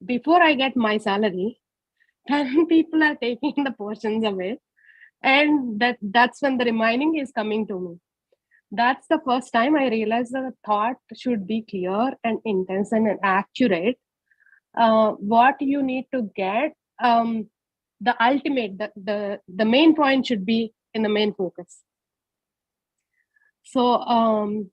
Before I get my salary, 10 people are taking the portions away. And that's when the reminding is coming to me. That's the first time I realized that the thought should be clear and intense and accurate. What you need to get, the ultimate, the main point should be in the main focus. So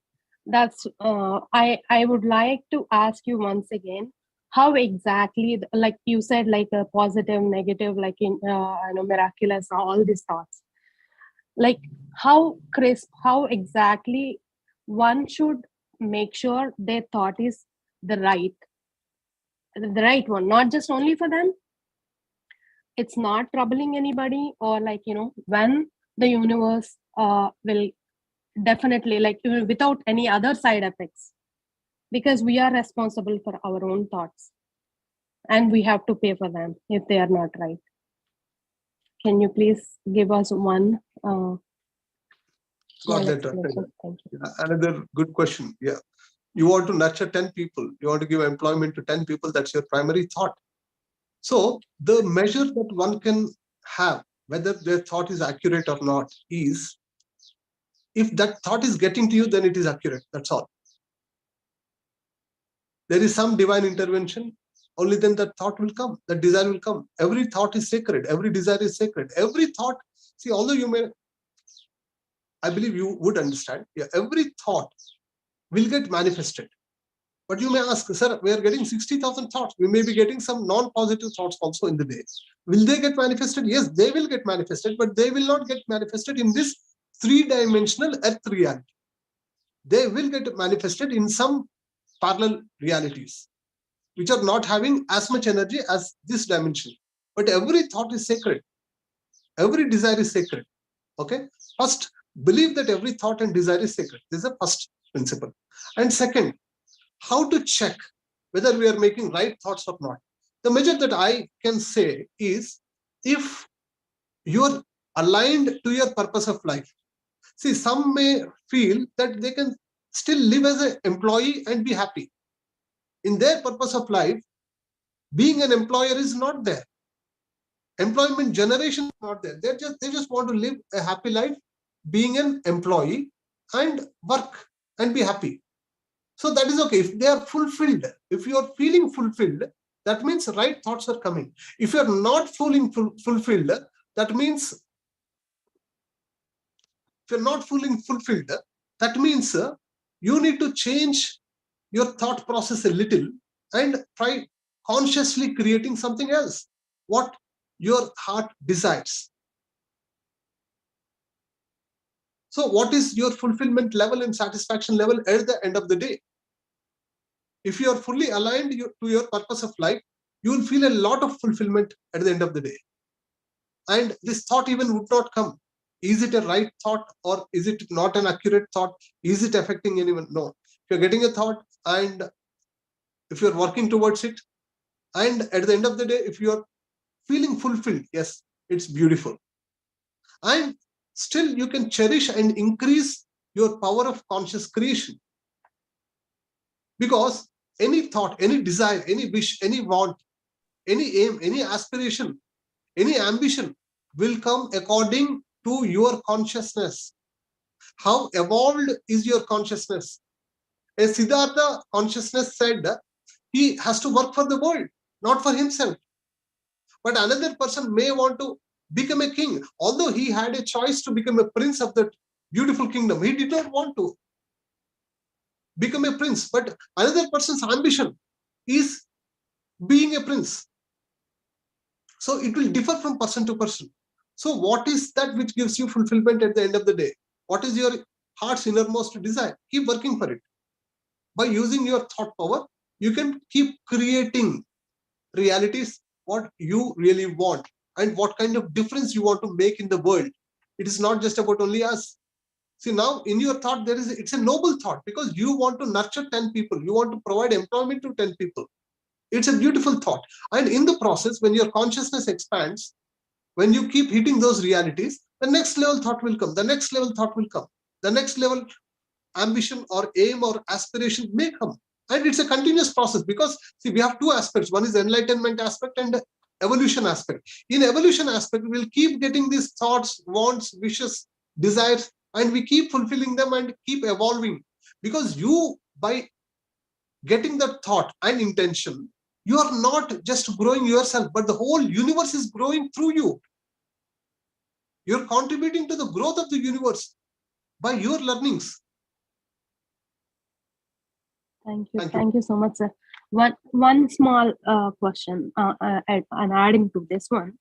that's I would like to ask you once again, how exactly, like you said, like a positive, negative, like in miraculous, all these thoughts, like how crisp, how exactly one should make sure their thought is the right one, not just only for them, it's not troubling anybody, or like when the universe will definitely, like without any other side effects, because we are responsible for our own thoughts and we have to pay for them if they are not right. Can you please give us one Got that. Thank you. Another good question. Yeah. You want to nurture 10 people. You want to give employment to 10 people. That's your primary thought. So the measure that one can have, whether their thought is accurate or not, is if that thought is getting to you, then it is accurate. That's all. There is some divine intervention. Only then that thought will come. That desire will come. Every thought is sacred. Every desire is sacred. Every thought. See, although you may, I believe you would understand. Yeah, every thought will get manifested. But you may ask, sir, we are getting 60,000 thoughts. We may be getting some non-positive thoughts also in the day. Will they get manifested? Yes, they will get manifested, but they will not get manifested in this three-dimensional earth reality. They will get manifested in some parallel realities, which are not having as much energy as this dimension. But every thought is sacred. Every desire is sacred. Okay? First, believe that every thought and desire is sacred. This is the first principle. And second, how to check whether we are making right thoughts or not. The measure that I can say is if you're aligned to your purpose of life. See, some may feel that they can still live as an employee and be happy. In their purpose of life, being an employer is not there. Employment generation is not there. They just want to live a happy life, being an employee and work and be happy. So that is okay. If they are fulfilled, if you are feeling fulfilled, that means right thoughts are coming. If you are not feeling fulfilled, that means if you're not feeling fulfilled, that means you need to change your thought process a little and try consciously creating something else, what your heart desires. So what is your fulfillment level and satisfaction level at the end of the day? If you are fully aligned to your purpose of life, you will feel a lot of fulfillment at the end of the day. And this thought even would not come. Is it a right thought or is it not an accurate thought? Is it affecting anyone? No. If you're getting a thought and if you're working towards it, and at the end of the day, if you're feeling fulfilled, yes, it's beautiful. And still you can cherish and increase your power of conscious creation. Because any thought, any desire, any wish, any want, any aim, any aspiration, any ambition will come according to your consciousness. How evolved is your consciousness? A Siddhartha consciousness said he has to work for the world, not for himself. But another person may want to become a king. Although he had a choice to become a prince of that beautiful kingdom, he did not want to become a prince. But another person's ambition is being a prince. So it will differ from person to person. So what is that which gives you fulfillment at the end of the day? What is your heart's innermost desire? Keep working for it. By using your thought power, you can keep creating realities, what you really want and what kind of difference you want to make in the world. It is not just about only us. See, now in your thought, it's a noble thought because you want to nurture 10 people. You want to provide employment to 10 people. It's a beautiful thought. And in the process, when your consciousness expands, when you keep hitting those realities, the next level thought will come. The next level thought will come. The next level ambition or aim or aspiration may come. And it's a continuous process, because see, we have two aspects. One is enlightenment aspect and evolution aspect. In evolution aspect, we'll keep getting these thoughts, wants, wishes, desires, and we keep fulfilling them and keep evolving. Because you, by getting that thought and intention, you are not just growing yourself, but the whole universe is growing through you. You're contributing to the growth of the universe by your learnings. Thank you. Thank you so much, sir. One small question, and adding to this one.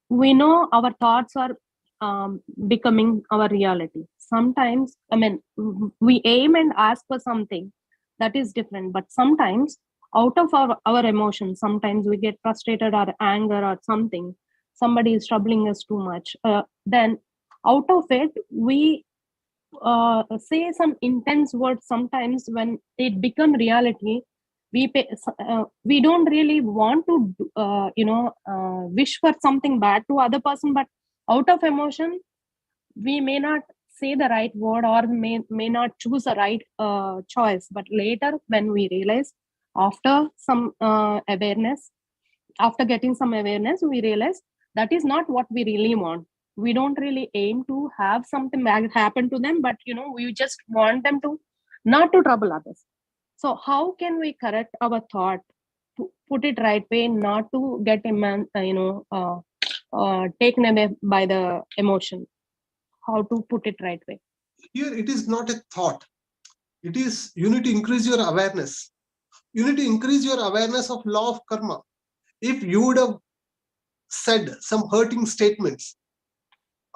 We know our thoughts are becoming our reality. Sometimes, I mean, we aim and ask for something that is different, but sometimes out of our emotions, sometimes we get frustrated or anger or something, somebody is troubling us too much. Then out of it, we say some intense words. Sometimes when it become reality, we don't really want to wish for something bad to other person, but out of emotion we may not say the right word or may not choose the right choice. But later when we realize, after some awareness, after getting some awareness, we realize that is not what we really want. We don't really aim to have something bad happen to them, but we just want them to not to trouble others. So how can we correct our thought, put it right way, not to get taken away by the emotion? How to put it right way? Here it is not a thought. It is, you need to increase your awareness. You need to increase your awareness of law of karma. If you would have said some hurting statements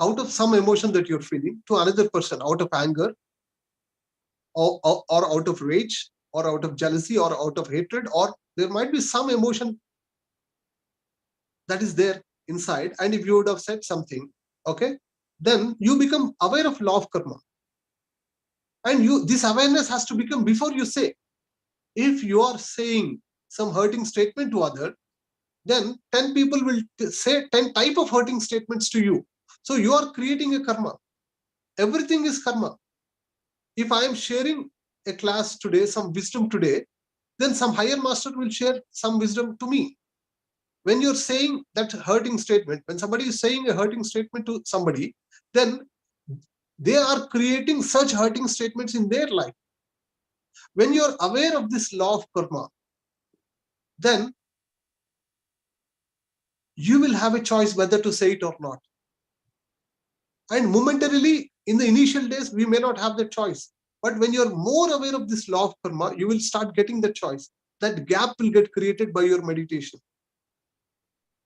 out of some emotion that you're feeling to another person, out of anger or out of rage or out of jealousy or out of hatred, or there might be some emotion that is there inside, and if you would have said something, okay, then you become aware of law of karma. And this awareness has to become before you say. If you are saying some hurting statement to other, then 10 people will say 10 type of hurting statements to you. So you are creating a karma. Everything is karma. If I am sharing a class today, some wisdom today, then some higher master will share some wisdom to me. When you're saying that hurting statement, when somebody is saying a hurting statement to somebody, then they are creating such hurting statements in their life. When you're aware of this law of karma, then you will have a choice whether to say it or not. And momentarily, in the initial days, we may not have the choice. But when you're more aware of this law of karma, you will start getting the choice. That gap will get created by your meditation.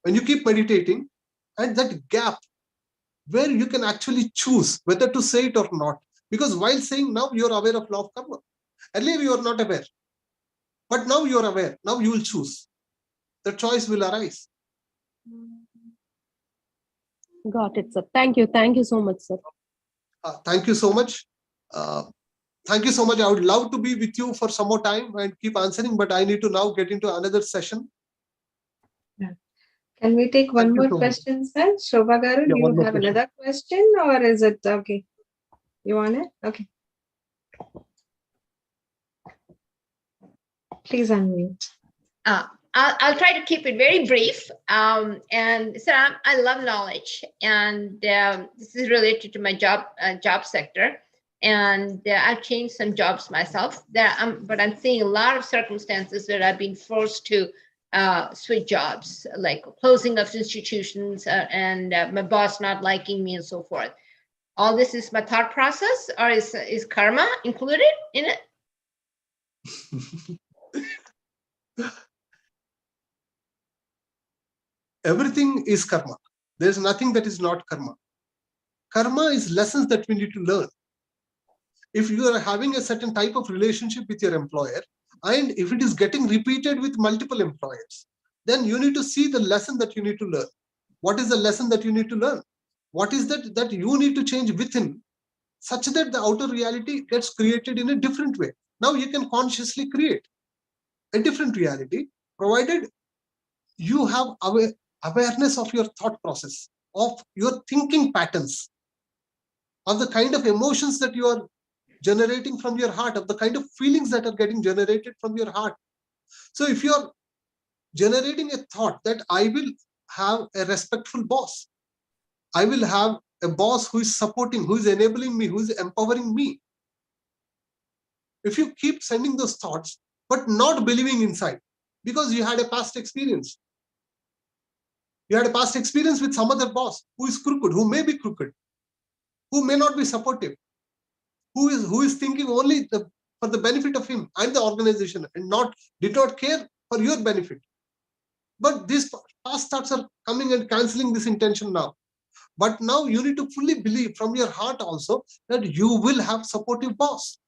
When you keep meditating, and that gap where you can actually choose whether to say it or not. Because while saying, now you're aware of law of karma. Earlier you are not aware. But now you're aware. Now you will choose. The choice will arise. Got it, sir. Thank you. Thank you so much, sir. Thank you so much. Thank you so much. I would love to be with you for some more time and keep answering, but I need to now get into another session. Yeah. Can we take one more question, sir? Shobha Garu, do you have another question, or is it okay? You want it? Okay. Please unmute. I'll try to keep it very brief. And so I love knowledge, and this is related to my job sector. And I've changed some jobs myself. But I'm seeing a lot of circumstances where I've been forced to switch jobs, like closing of institutions and my boss not liking me and so forth. All this is my thought process, or is karma included in it? Everything is karma. There's nothing that is not karma. Karma is lessons that we need to learn. If you are having a certain type of relationship with your employer, and if it is getting repeated with multiple employers, then you need to see the lesson that you need to learn. What is the lesson that you need to learn? What is that you need to change within, such that the outer reality gets created in a different way? Now you can consciously create a different reality, provided you have awareness of your thought process, of your thinking patterns, of the kind of emotions that you are generating from your heart, of the kind of feelings that are getting generated from your heart. So if you're generating a thought that I will have a respectful boss, I will have a boss who is supporting, who is enabling me, who is empowering me. If you keep sending those thoughts, but not believing inside, because you had a past experience. You had a past experience with some other boss who is crooked, who may be crooked, who may not be supportive, who is thinking only for the benefit of him and the organization, and did not care for your benefit. But these past thoughts are coming and canceling this intention now. But now you need to fully believe from your heart also that you will have supportive boss.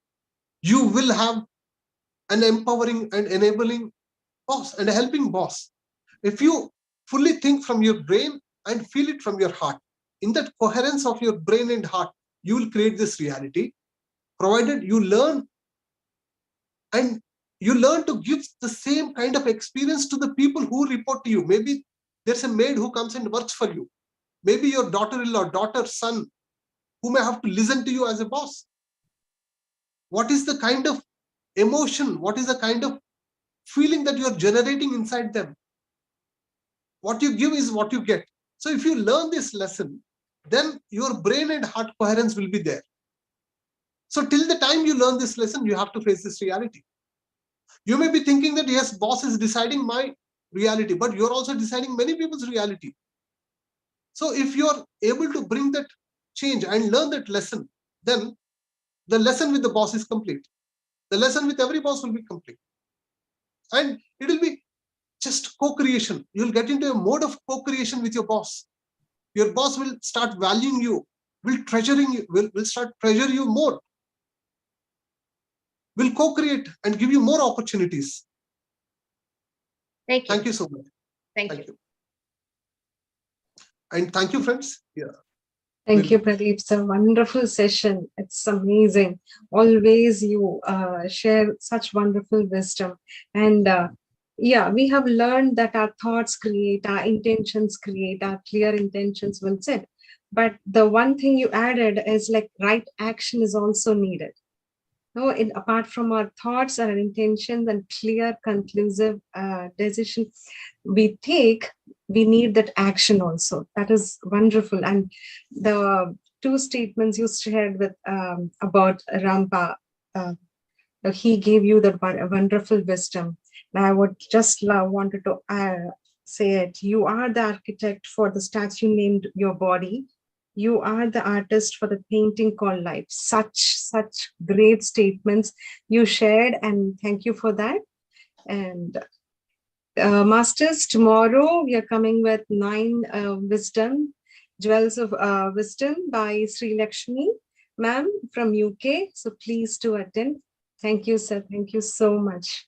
You will have an empowering and enabling boss and a helping boss. If you fully think from your brain and feel it from your heart, in that coherence of your brain and heart, you will create this reality, provided you learn, and you learn to give the same kind of experience to the people who report to you. Maybe there's a maid who comes and works for you. Maybe your daughter-in-law, daughter, son, who may have to listen to you as a boss. What is the kind of emotion, what is the kind of feeling that you're generating inside them? What you give is what you get. So if you learn this lesson, then your brain and heart coherence will be there. So till the time you learn this lesson, you have to face this reality. You may be thinking that, yes, boss is deciding my reality, but you're also deciding many people's reality. So if you're able to bring that change and learn that lesson, then the lesson with the boss is complete. The lesson with every boss will be complete. And it will be just co-creation. You'll get into a mode of co-creation with your boss. Your boss will start valuing you, will treasuring you, will start treasure you more, will co-create and give you more opportunities. Thank you. Thank you so much. Thank you. And thank you, friends. Yeah. Thank you, Pradeep. It's a wonderful session. It's amazing. Always you share such wonderful wisdom. And yeah, we have learned that our thoughts create, our intentions create, our clear intentions will set. But the one thing you added is like right action is also needed. No, apart from our thoughts and our intentions and clear, conclusive decision we take, we need that action also. That is wonderful. And the two statements you shared with about Rampa, he gave you that wonderful wisdom. And I would just wanted to say it. You are the architect for the statue named your body. You are the artist for the painting called life. Such great statements you shared, and thank you for that. And Masters, tomorrow we are coming with 9 wisdom, jewels of wisdom by Sri Lakshmi, ma'am from UK. So please do attend. Thank you, sir. Thank you so much.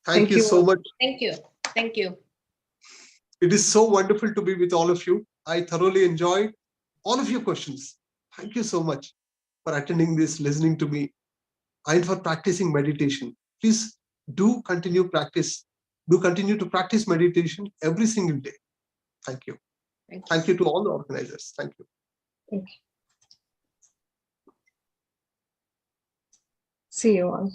Thank you so much. Thank you. Thank you. It is so wonderful to be with all of you. I thoroughly enjoyed all of your questions. Thank you so much for attending this, listening to me, and for practicing meditation. Please do continue practice. Do continue to practice meditation every single day. Thank you. Thank you to all the organizers. Thank you. Thank you. See you all.